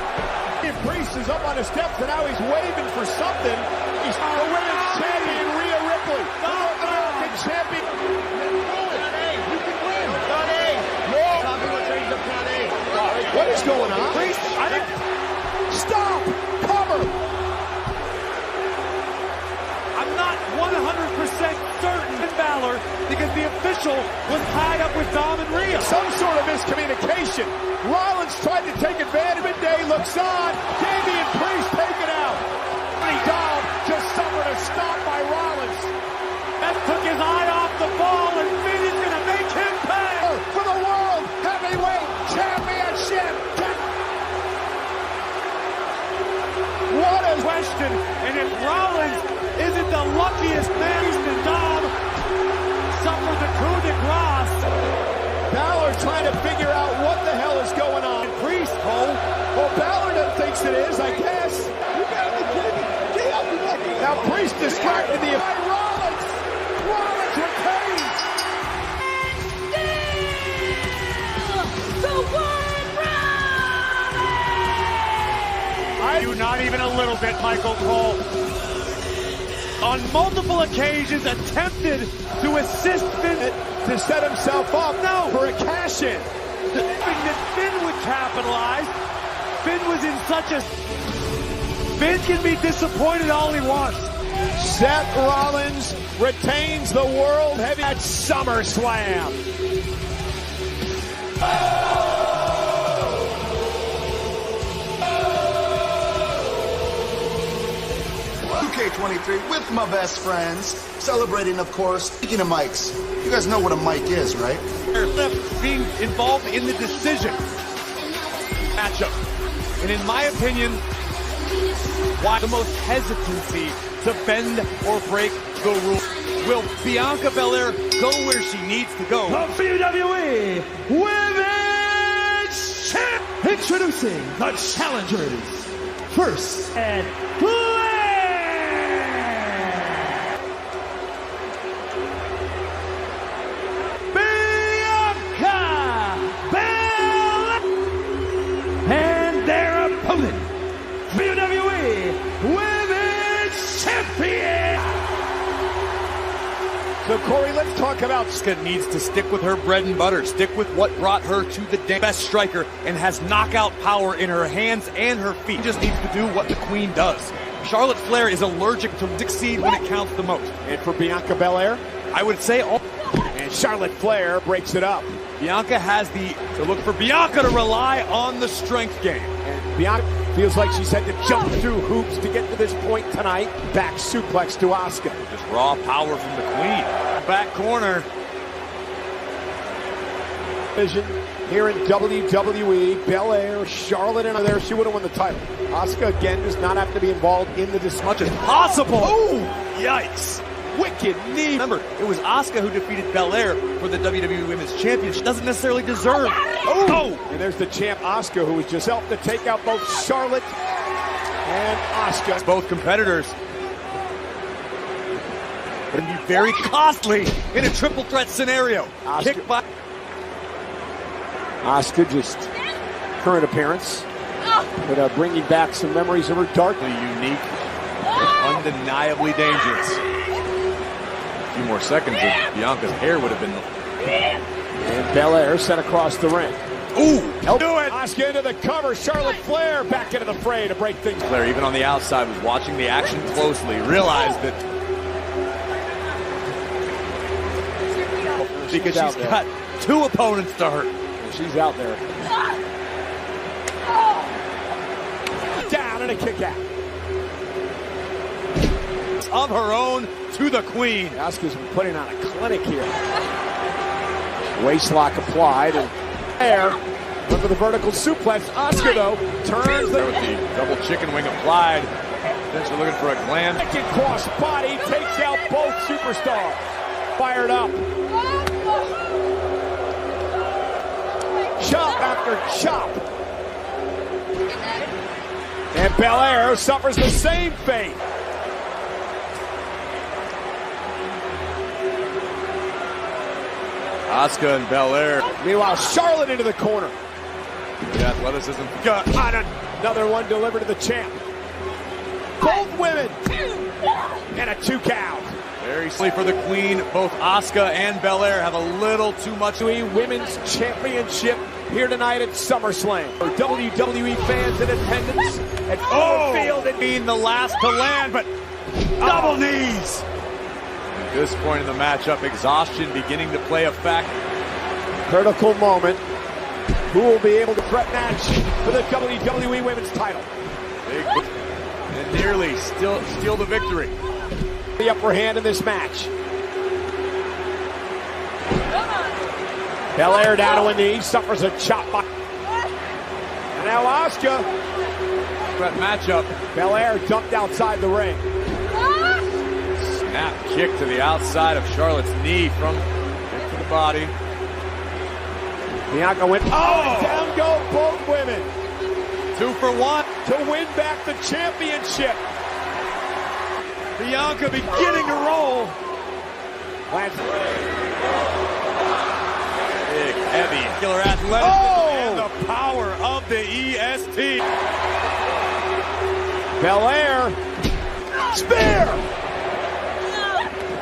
Priest is up on his steps and now he's waving for something. He's the women's champion, Rhea Ripley. The American champion. You can win. What is going on? Priest, stop! Cover! I'm not 100% certain in Balor because the official was tied up with Dom and Rhea. Some sort of miscommunication. Rollins tried to take advantage. Midday looks on. Damian Priest taken out. Dom just suffered a stop by Rollins. That took his eye off the ball, and Finn is going to make him pay for the World Heavyweight Championship. What a question! And if Rollins isn't the luckiest man, Priest and Dom suffered the coup de grace. Balor trying to figure out what the hell is going on. Priest, Cole. Well, Balor thinks it is, I guess. You gotta be kidding me. Now Priest distracted the Rollins. Rollins retains. And still the one Rollins. You not even a little bit, Michael Cole. On multiple occasions attempted to assist Finn to set himself up for a cash-in. Hoping that Finn would capitalize. Finn was in such a... Finn can be disappointed all he wants. Seth Rollins retains the World Heavy at SummerSlam. 2K23 with my best friends, celebrating, of course. Speaking of mics, you guys know what a mic is, right? Being involved in the decision matchup. And in my opinion, why the most hesitancy to bend or break the rules. Will Bianca Belair go where she needs to go? The WWE Women's Champ! Introducing the challengers. First and and their opponent, WWE Women's Champion. So Corey, let's talk about Asuka needs to stick with her bread and butter, stick with what brought her to the best striker and has knockout power in her hands and her feet. She just needs to do what the Queen does. Charlotte Flair is allergic to succeed when it counts the most. And for Bianca Belair, I would say and Charlotte Flair breaks it up. Bianca has to look for Bianca to rely on the strength game. And Bianca feels like she's had to jump through hoops to get to this point tonight. Back suplex to Asuka. Just raw power from the Queen. Back corner. Vision here in WWE, Belair, Charlotte, and there she would have won the title. Asuka again does not have to be involved in the as much as Possible. Oh, yikes. wicked knee. Remember, it was Asuka who defeated Belair for the WWE Women's Championship. She doesn't necessarily deserve. Oh! And there's the champ Asuka, who was just helped to take out both Charlotte and Asuka. Both competitors. But it'd be very costly in a triple threat scenario. Kick by Asuka, just current appearance, but bringing back some memories of her darkly unique, undeniably dangerous. A few more seconds and Bianca's hair would have been. And Belair sent across the ring. Ooh, do it! Asuka into the cover. Charlotte Flair back into the fray to break things. Flair, even on the outside, was watching the action closely. Realized that because she's got two opponents to hurt. She's out there. Down and a kick out. Of her own to the queen. Asuka's been putting on a clinic here. Waistlock applied and there. Look for the vertical suplex. Asuka though turns there with the double chicken wing applied. Potentially looking for a glam. Second cross body takes out both superstars. Fired up. Chop after chop. And Belair suffers the same fate. Asuka and Belair. Meanwhile, Charlotte into the corner. The athleticism. Another one delivered to the champ. Both women. And a 2 count. Very sweet for the queen. Both Asuka and Belair have a little too much. Women's Championship here tonight at SummerSlam. For WWE fans in attendance at Field and being the last to land, but double knees. At this point in the matchup, exhaustion beginning to play a factor. Critical moment. Who will be able to threat match for the WWE Women's title? And nearly steal the victory. The upper hand in this match. Belair down to a knee, suffers a chop by. And now Asuka. Threat matchup. Belair dumped outside the ring. Snap kick to the outside of Charlotte's knee from into the body. Bianca went. Down go both women. 2 for 1 to win back the championship. Bianca beginning to roll. Big, heavy, killer athleticism and the power of the EST. Belair. Spear.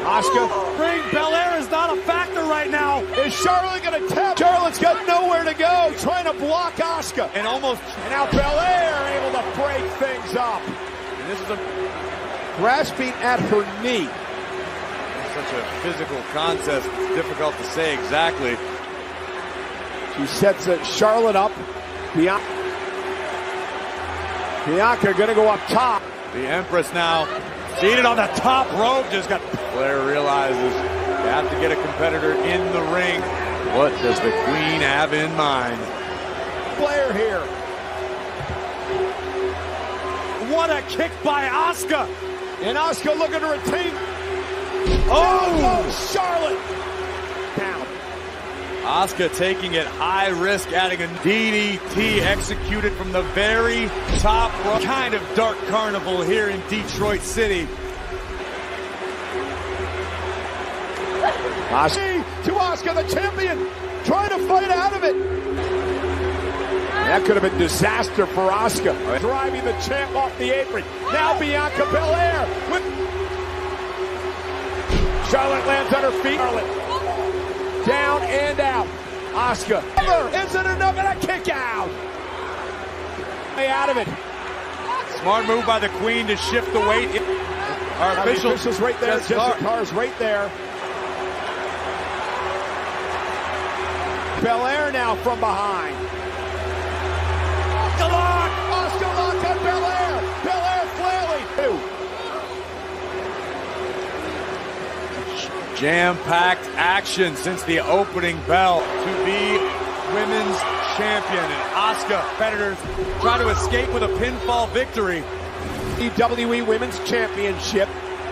Asuka. Ring Belair is not a factor right now. Is Charlotte going to tap? Charlotte's got nowhere to go. Trying to block Asuka. And now Belair able to break things up. And this is a grasping at her knee. Such a physical contest. It's difficult to say exactly. She sets Charlotte up. Bianca going to go up top. The Empress now seated on the top rope. Just got. Flair realizes you have to get a competitor in the ring. What does the queen have in mind? Flair here. What a kick by Asuka. And Asuka looking to retain. Charlotte. Down. Asuka taking it high risk, adding a DDT executed from the very top rope. Kind of dark carnival here in Detroit City. To Asuka, the champion, trying to fight out of it. That could have been disaster for Asuka. Driving the champ off the apron. Now Bianca Belair. Charlotte lands on her feet. Charlotte. Down and out. Asuka. Isn't enough, and a kick out. Out of it. Smart move by the queen to shift the weight. Our official's right there. Jessica Carr's right there. Belair now from behind. Asuka lock on Belair. Belair flailing. Jam-packed action since the opening bell to be champion, and Asuka competitors try to escape with a pinfall victory. WWE Women's Championship.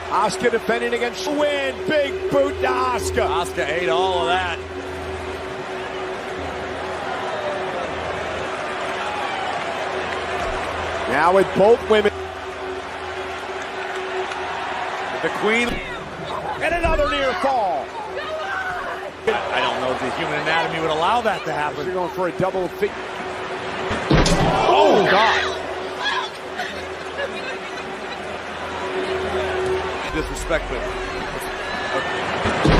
Asuka defending against win. Big boot to Asuka. Asuka ate all of that. Now with both women. The Queen. And another near fall. I don't know if the human anatomy would allow that to happen. You're going for a double figure. Oh, God. Disrespect, but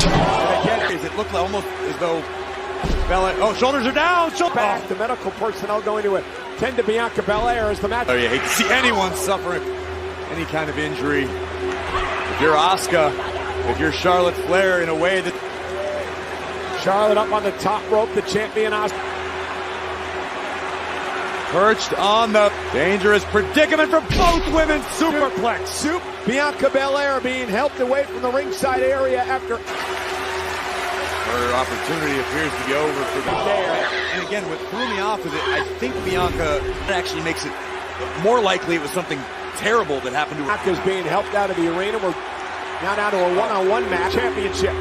and again, it looked almost as though Belair. Oh, shoulders are down. Back. The medical personnel going to attend to Bianca Belair as the match. Oh, you hate to see anyone suffering any kind of injury. If you're Asuka, if you're Charlotte Flair, in a way that Charlotte up on the top rope, the champion Asuka. Perched on the dangerous predicament for both women. Superplex. Bianca Belair being helped away from the ringside area after her opportunity appears to be over for the there. And again, what threw me off is that I think Bianca actually makes it more likely it was something terrible that happened to her. Bianca's being helped out of the arena. We're now down to a one-on-one match. Championship.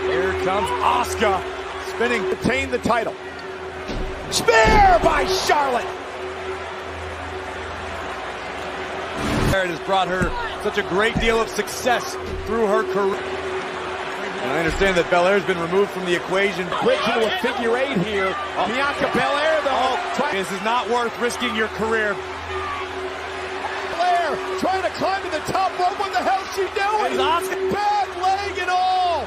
Here comes Asuka spinning. Retain the title. Spear by Charlotte. It has brought her such a great deal of success through her career. And I understand that Belair's been removed from the equation. Bridge into a figure 8 here. Bianca Belair, though. This is not worth risking your career. Belair trying to climb to the top rope. What the hell is she doing? Bad leg and all.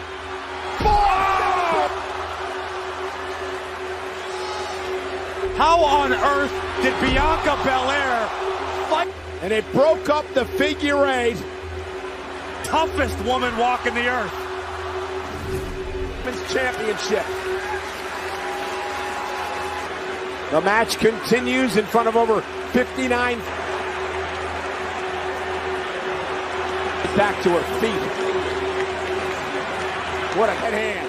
How on earth did Bianca Belair fight? And it broke up the figure 8. Toughest woman walking the earth. Women's Championship. The match continues in front of over 59. Back to her feet. What a head hand.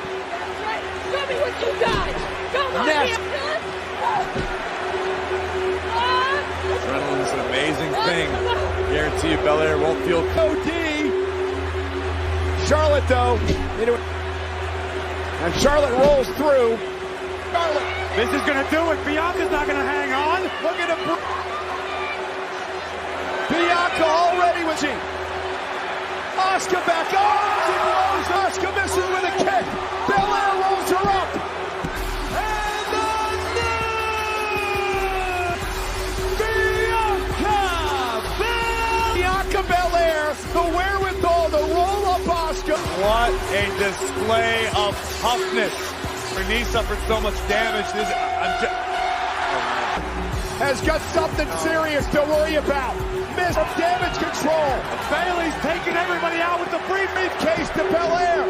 Show me what you got. Come on, Next. Adrenaline's an amazing thing. Guarantee you Belair won't feel OD. Charlotte, though. And Charlotte rolls through. Charlotte. This is going to do it. Bianca's not going to hang on. Look at him. Bianca already was in. Asuka back. Oh, she blows. Asuka misses with a kick. Belair rolls her up. And Bianca Belair, the wherewithal to roll up Asuka. What a display of toughness. Her knee suffered so much damage. Has got something serious to worry about. Miss of damage control. Bailey's taking everybody out with the briefcase to Belair.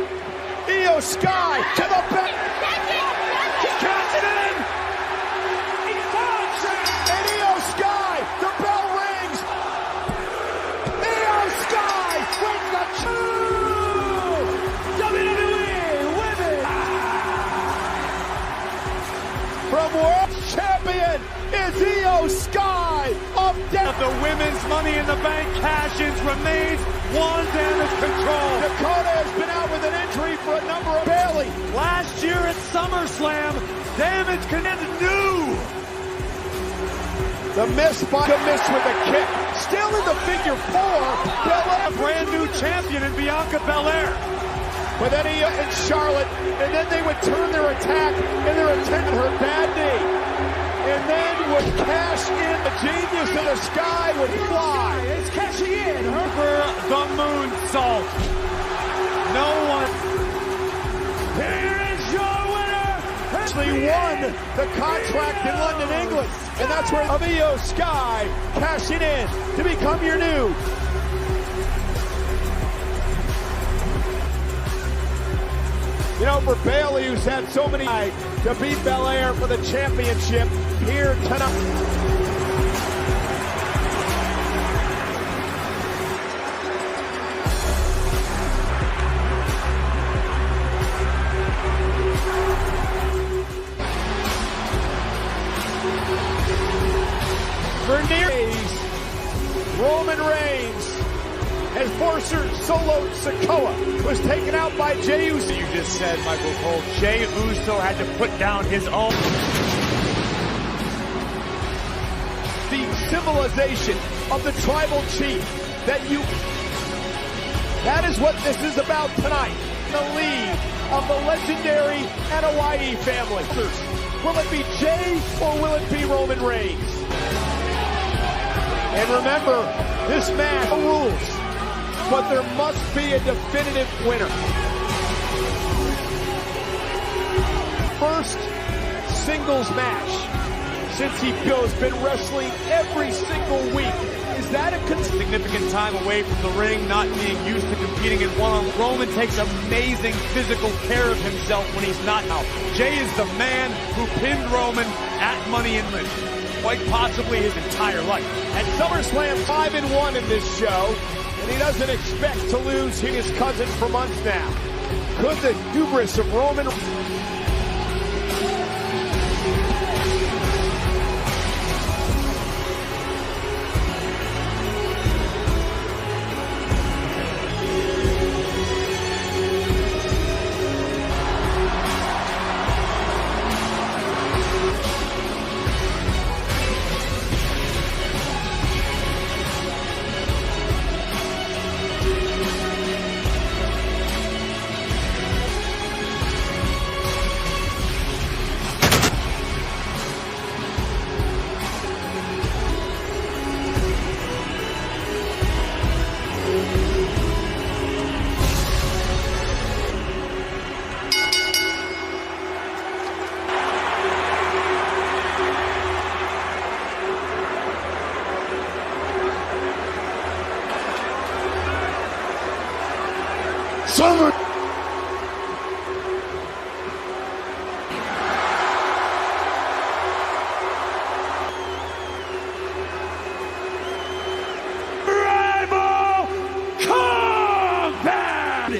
Io Sky to the back. Cash it in. And Io Sky, the bell rings. Io Sky wins the WWE Women. From world champion is Io Sky of death. The women's Money in the Bank cash-ins remains one damage control. Dakota has been out with an injury for a number of Bailey. Last year at SummerSlam, damage connected new. The miss with a kick. Still in the figure 4. Belair, a brand new champion in Bianca Belair. With Io and Charlotte, and then they would turn their attack and their attempt at her bad knee. And then would cash in. The genius of the sky would fly. It's cashing in. Over the moonsault. No one. Here is your winner. Actually won the contract in London, England. And that's where Io Sky cashing in to become your new. You know, for Bailey, who's had so many to beat Belair for the championship here tonight. here is Roman Reigns. Enforcer Solo Sikoa was taken out by Jey Uso. You just said, Michael Cole, Jey Uso had to put down his own. The symbolization of the tribal chief that is what this is about tonight. The lead of the legendary NOIE family. Will it be Jey or will it be Roman Reigns? And remember, this match rules. But there must be a definitive winner. First singles match since he has been wrestling every single week. Is that a significant time away from the ring, not being used to competing in one-on-one? Roman takes amazing physical care of himself when he's not out. Jey is the man who pinned Roman at Money in the Bank, quite possibly his entire life. At SummerSlam 5-1 in this show. And he doesn't expect to lose his cousin for months now. Could the hubris of Roman... Summer. Rival Combat!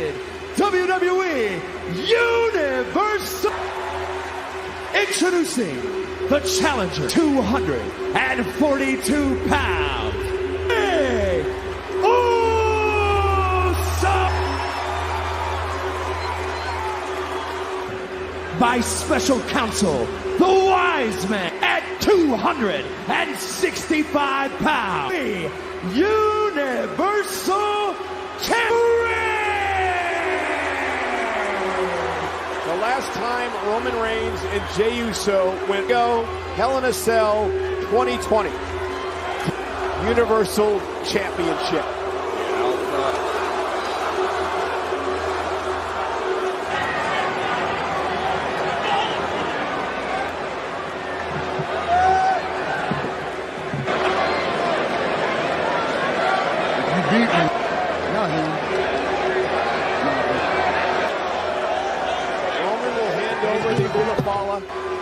WWE Universal. Introducing the challenger, 242 pounds. Jey Uso. By special counsel, the Wise Man, at 265 pounds, the Universal Champion. The last time Roman Reigns and Jey Uso went Hell in a Cell 2020 Universal Championship.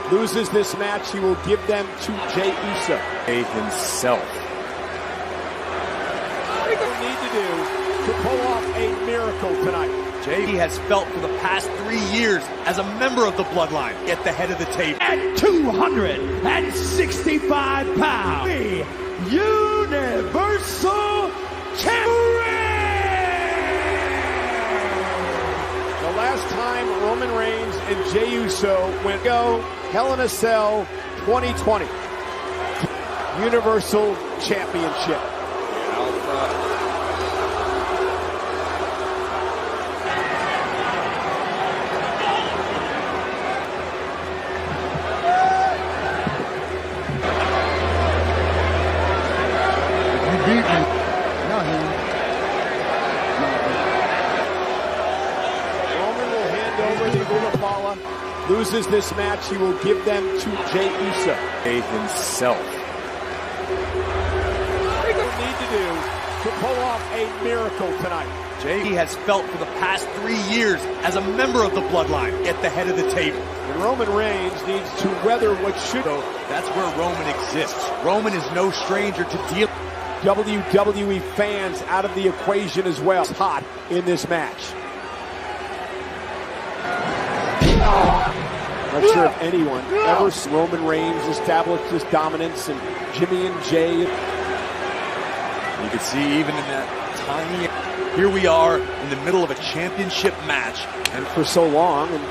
Loses this match, he will give them to Jey Uso. Himself. What do you need to do to pull off a miracle tonight? Jey has felt for the past 3 years as a member of the bloodline at the head of the table. At 265 pounds, the Universal Champion. The last time Roman Reigns and Jey Uso went Hell in a Cell 2020 Universal Championship. You beat me. No, Roman will hand over the Ulafala. Loses this match, he will give them to Jey Uso. Himself. What do you need to do to pull off a miracle tonight? Jey has felt for the past 3 years as a member of the bloodline at the head of the table. And Roman Reigns needs to weather what should. So that's where Roman exists. Roman is no stranger to deal. WWE fans out of the equation as well. It's hot in this match. Not sure if anyone ever saw Roman Reigns establish his dominance, and Jimmy and Jay. You can see even in that tiny... Here we are in the middle of a championship match. And for so long, and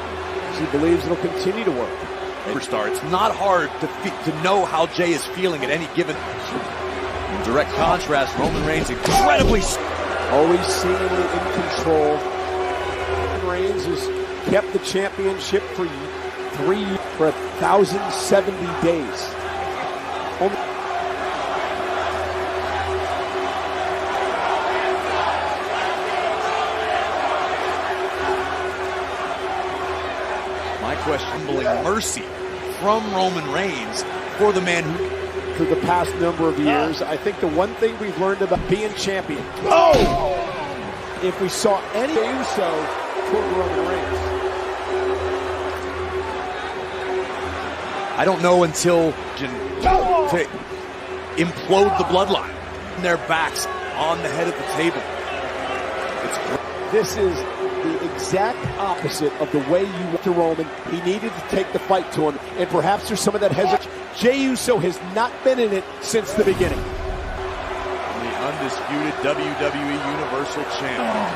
he believes it'll continue to work. Superstar. It's not hard to know how Jay is feeling at any given... In direct contrast, Roman Reigns incredibly... Always seemingly in control. Roman Reigns has kept the championship for 1,070 days. My question, mercy from Roman Reigns for the man who... For the past number of years, I think the one thing we've learned about being champion. Oh! If we saw any Uso toward Roman Reigns. I don't know until to implode the bloodline. Their backs on the head of the table. This is the exact opposite of the way you went to Roman. He needed to take the fight to him, and perhaps there's some of that hesitation. Jey Uso has not been in it since the beginning. The undisputed WWE Universal Champion.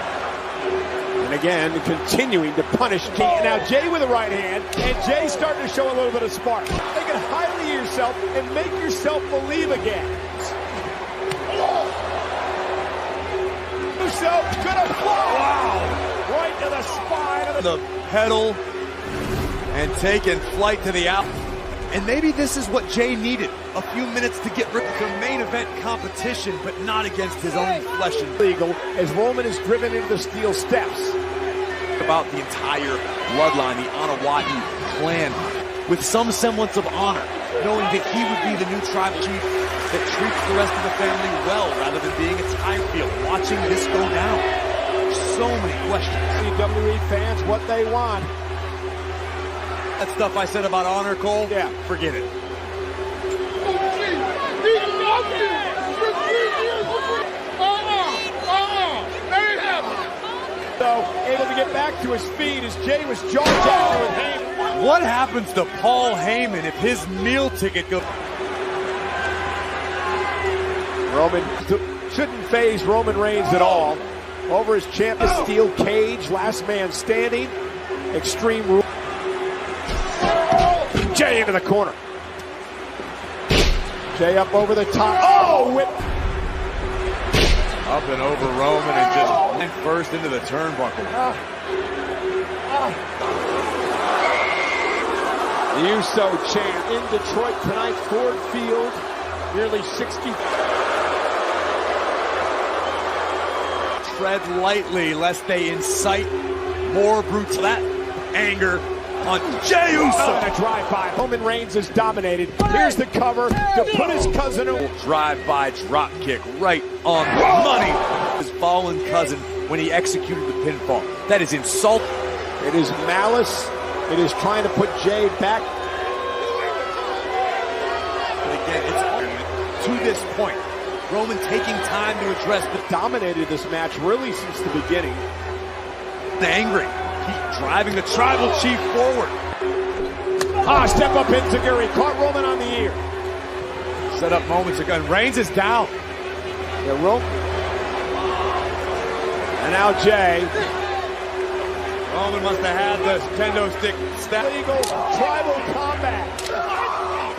And again, continuing to punish Jey. Now Jey with a right hand, and Jey starting to show a little bit of spark. They can highlight yourself and make yourself believe again. Uso gonna fly. Wow! Right to the spine of the pedal and taking flight to the out. And maybe this is what Jey needed. A few minutes to get rid of the main event competition, but not against his own flesh and legal as Roman is driven into the steel steps. About the entire bloodline, the Anawati clan, with some semblance of honor, knowing that he would be the new tribal chief that treats the rest of the family well, rather than being a time field, watching this go down. So many questions. WWE fans, what they want. That stuff I said about honor, Cole? Yeah. Forget it. So, able to get back to his feet as Jey was jaw-jacking with Heyman. What happens to Paul Heyman if his meal ticket goes... Roman shouldn't faze Roman Reigns at all. Over his champion steel cage, last man standing. Extreme Rule. Jey into the corner. Jey up over the top. Oh, whip. Up and over Roman and just went first into the turnbuckle. The Uso chant in Detroit tonight, Ford Field. Nearly 60. Tread lightly lest they incite more brutal anger on Jey Uso. And a drive-by. Roman Reigns is dominated. Here's the cover to put his cousin in. Drive-by drop kick right on the money. His fallen cousin when he executed the pinfall. That is insult. It is malice. It is trying to put Jey back. But again, it's to this point. Roman taking time to address the... Dominated this match really since the beginning. Angry. Keep driving the tribal chief forward. Step up Enziguri. Caught Roman on the ear. Set up moments ago. And Reigns is down. Yeah, Roman. And now Jey. Roman must have had the kendo stick step. Legal tribal combat.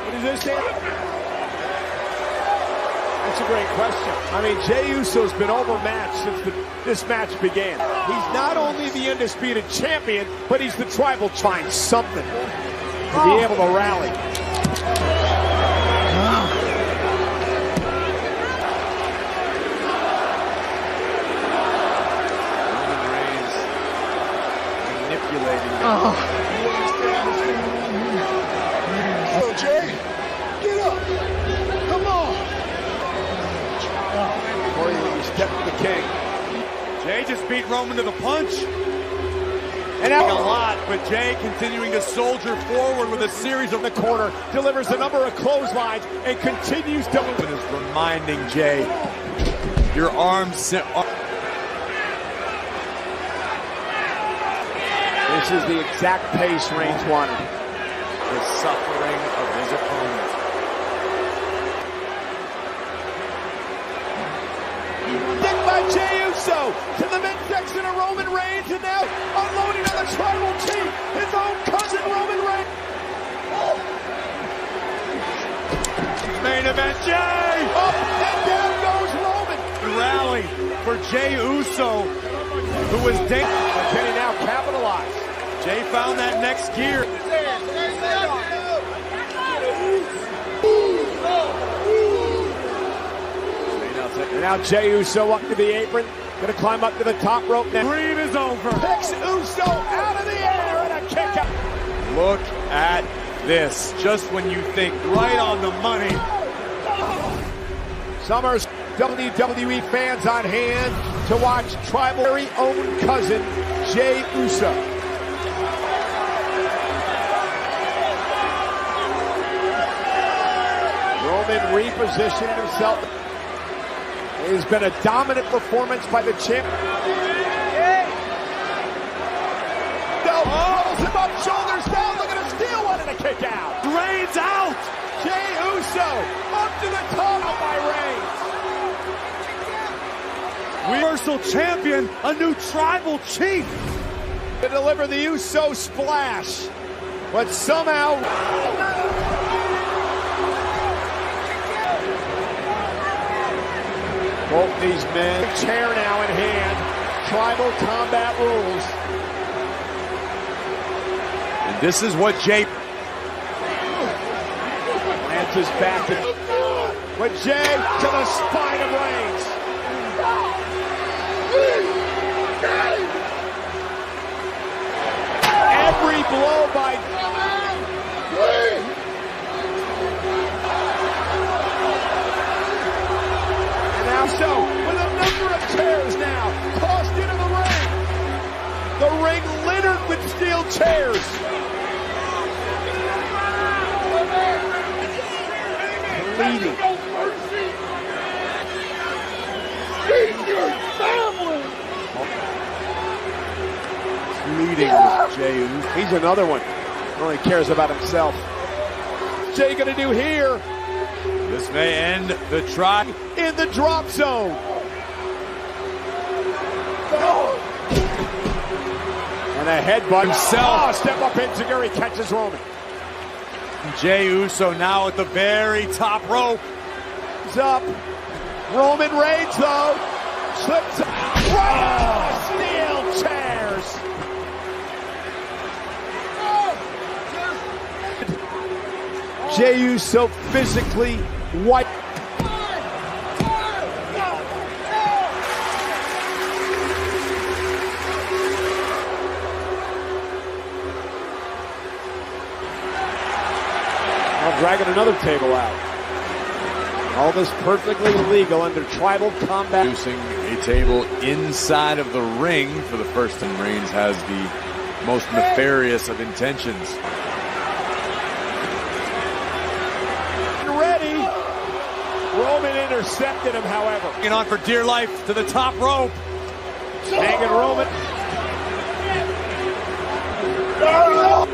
What is this here? That's a great question. I mean, Jey Uso's been overmatched since this match began. He's not only the undisputed champion, but he's the tribal trying something to be able to rally. Roman Reigns manipulating. Oh, Jey, get up. Come on. Corey, when you step to the king. Jey just beat Roman to the punch. And now a lot, but Jey continuing to soldier forward with a series of the corner, delivers a number of clotheslines, and continues to... And is reminding Jey, your arms... This is the exact pace Reigns wanted. the suffering of his opponent. Dick by Jey Uso to the midsection of Roman Reigns, and now unloading on the tribal chief, his own cousin Roman Reigns. Main event, Jey! Up and down goes Roman. Rally for Jey Uso, who was dangerous. Can he now capitalize? Jey found that next gear. And now Jey Uso up to the apron, gonna climb up to the top rope now. Dream is over. Picks Uso out of the air and a kick out. Look at this. Just when you think right on the money. Summer's WWE fans on hand to watch Tribal's very own cousin, Jey Uso. Roman repositioning himself. It has been a dominant performance by the champ. Rolls him up, shoulders down, looking to steal one and a kick out. Reigns out. Jey Uso up to the top by Reigns. Universal Champion, a new tribal chief. To deliver the Uso splash, but somehow both these men, chair now in hand, tribal combat rules. And this is what Jey Lances back to, but Jey to the spine of Reigns. Every blow by and now so with a number of chairs now tossed into the ring. The ring littered with steel chairs. Bleeding. leading with Jey Uso. He's another one. Only cares about himself. Jey gonna do here? This may end the try in the drop zone. And a headbutt himself. Oh, step up Enziguri catches Roman. Jey Uso now at the very top rope. He's up. Roman Reigns though slips right steel chairs. Jey Uso physically white. Dragging another table out. All this perfectly legal under tribal combat. Using a table inside of the ring for the first time. Reigns has the most nefarious of intentions. Ready. Roman intercepted him, however. Hanging on for dear life to the top rope. Hanging Roman. No!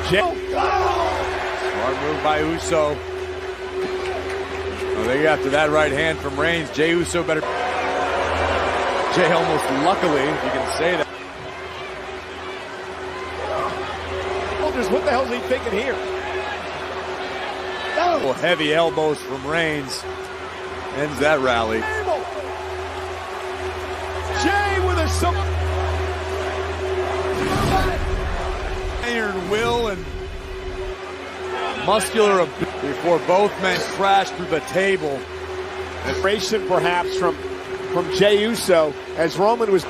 Smart move by Uso. Well, they got to that right hand from Reigns. Jey Uso better. Jey almost luckily, if you can say that. What the hell is he thinking here? Well, heavy elbows from Reigns. Ends that rally. Jey with a iron will and muscular before both men crash through the table. Vibration perhaps from Jey Uso as Roman was.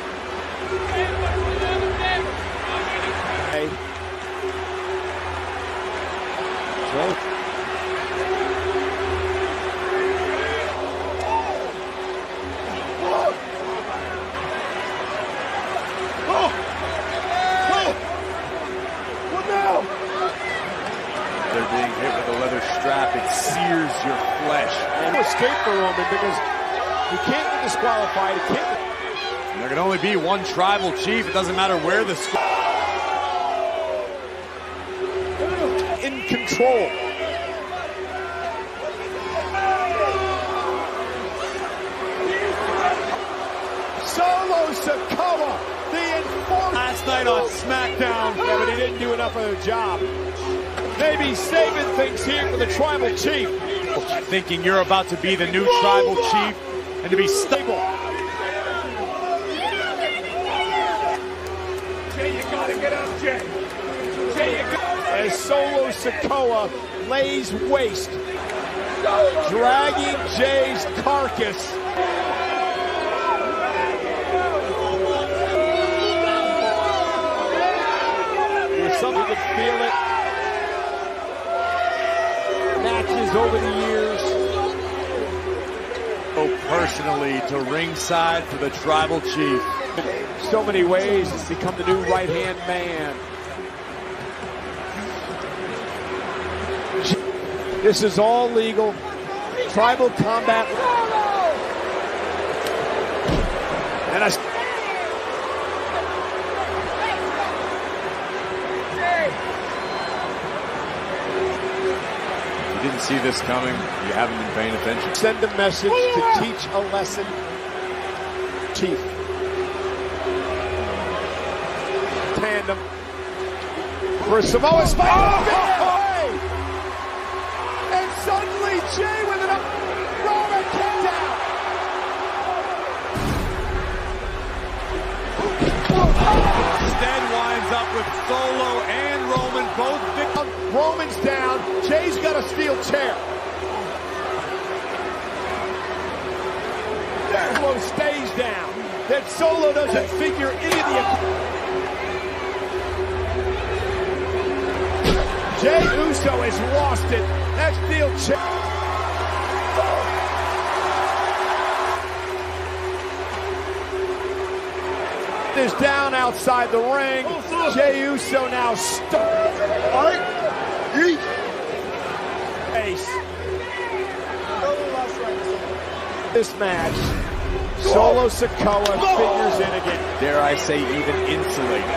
They're being hit with a leather strap. It sears your flesh. And escape for Roman because he can't get disqualified. He can't. There can only be one tribal chief. It doesn't matter where the score. In control. Solo Sikoa, the enforcer. Last night on SmackDown. Yeah, but he didn't do enough of a job. Maybe saving things here for the tribal chief. Thinking you're about to be the new tribal chief and to be stable. Jay, you gotta get up, Jay. Jay, you gotta. As Solo Sikoa lays waste, dragging Jay's carcass. Something could feel it. Matches over the years. Go personally to ringside for the tribal chief. So many ways he's become the new right-hand man. This is all legal. Tribal combat. And I. You didn't see this coming. You haven't been paying attention. Send a message to teach a lesson. Chief. Tandem. For Samoa Spike. And suddenly Jay with an Roman kicked out. Instead winds up with Solo and Roman both victims. Roman's down. Jay's got a steel chair. Solo stays down. That Solo doesn't figure any of the. Jay Uso has lost it. That steel chair. Is down outside the ring. Jay Uso now stuck. This match, Solo Sikoa figures in again. Dare I say, even insulated.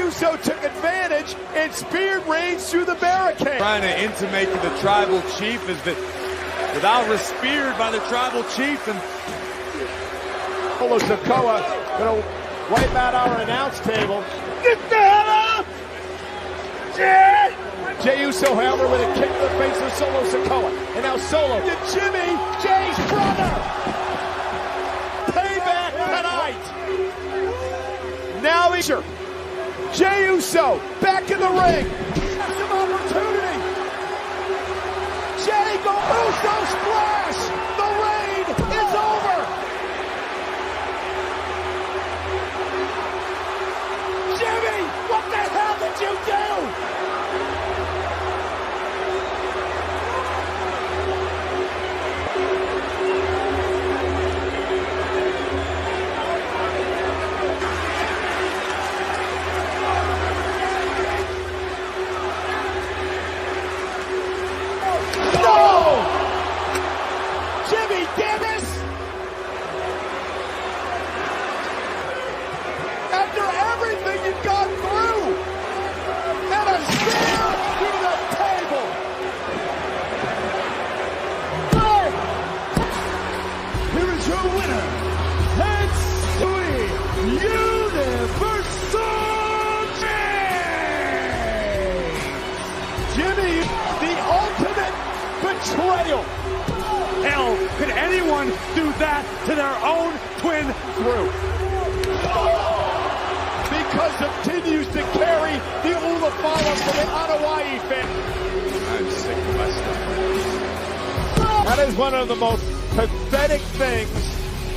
Uso took advantage and speared Reigns through the barricade. Trying to intimate to the tribal chief is that without was speared by the tribal chief, and Solo Sikoa gonna wipe out our announce table. Get the hell up! Jay Uso, however, with a kick to the face of Solo Sikoa. And now Solo to Jimmy, Jay's brother. Payback tonight. Now he's Jay Uso back in the ring. Some opportunity. Jay go Uso splash. The reign is over. Jimmy, what the hell did you do? Betrayal. Hell, could anyone do that to their own twin through? Because continues to carry the Ulafala for the Anoa'i fan. I'm sick of my stuff. That is one of the most pathetic things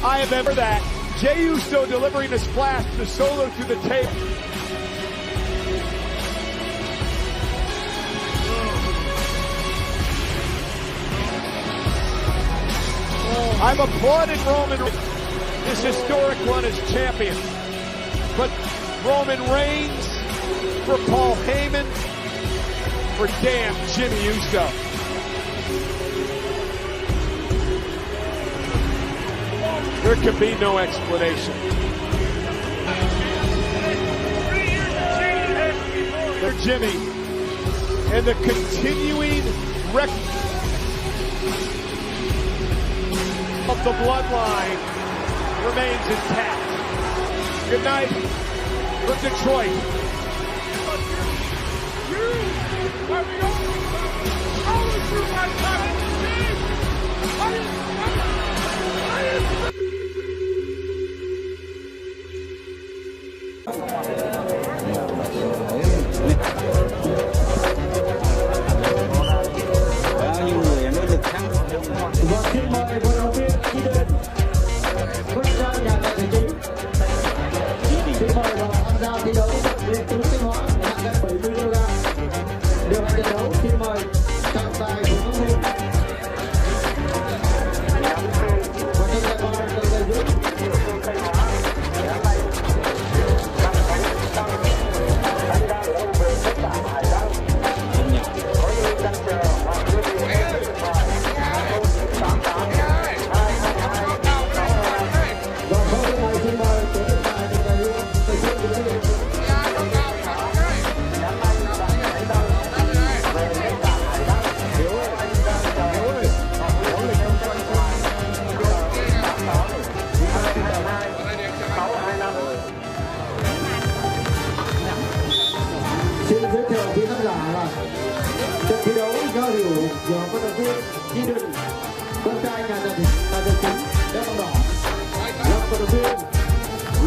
I have ever that. Jey Uso delivering a splash to Solo through the table. I've applauded Roman. this historic run as champion. But Roman Reigns for Paul Heyman, for damn Jimmy Uso. There could be no explanation. For Jimmy and the continuing record of the bloodline remains intact. Good night from Detroit. Xin mời vận động viên Chi Định bước ra nhà tài chính. Xin mời vào tham gia thi đấu liên tú sinh hóa nặng cân 70 kg. Điều hành trận đấu xin mời trọng tài của các môn. Và trong giải bóng từ người giúp. Xin giới thiệu quý khán giả là trận thi đấu giao hữu giữa vận động viên Chi Định, con trai nhà tài chính đeo băng đỏ, gặp vận động viên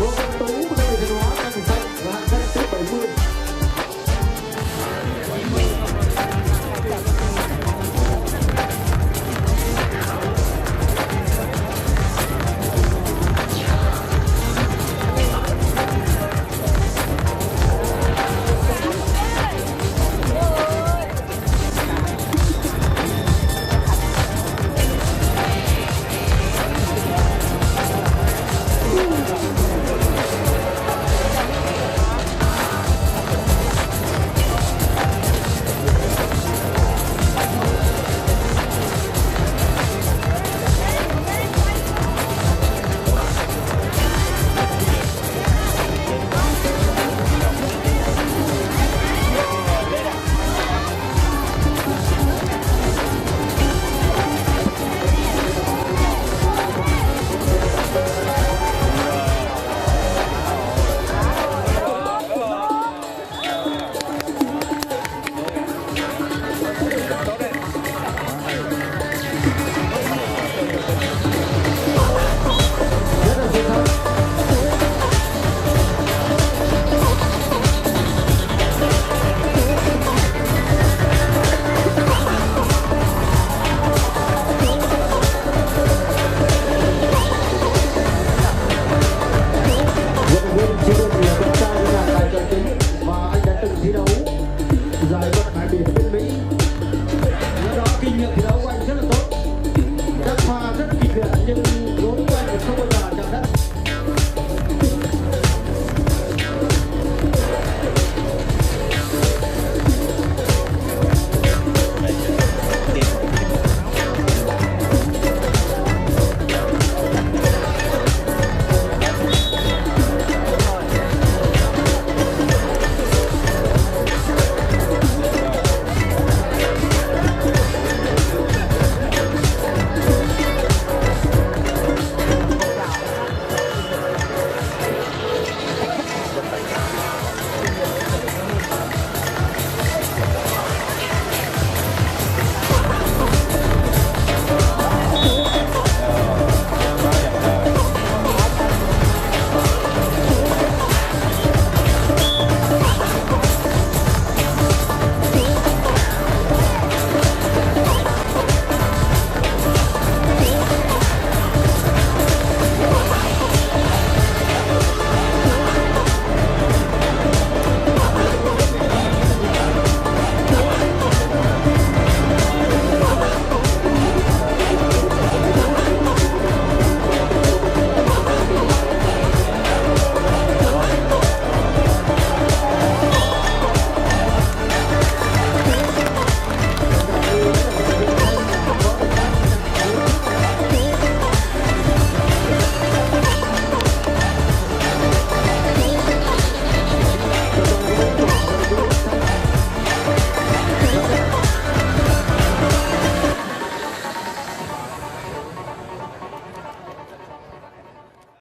Lô Văn Tú của đội Thanh Hóa cân xanh và hạng cân thứ 70. Và anh đã từng thi đấu giải vận đại biển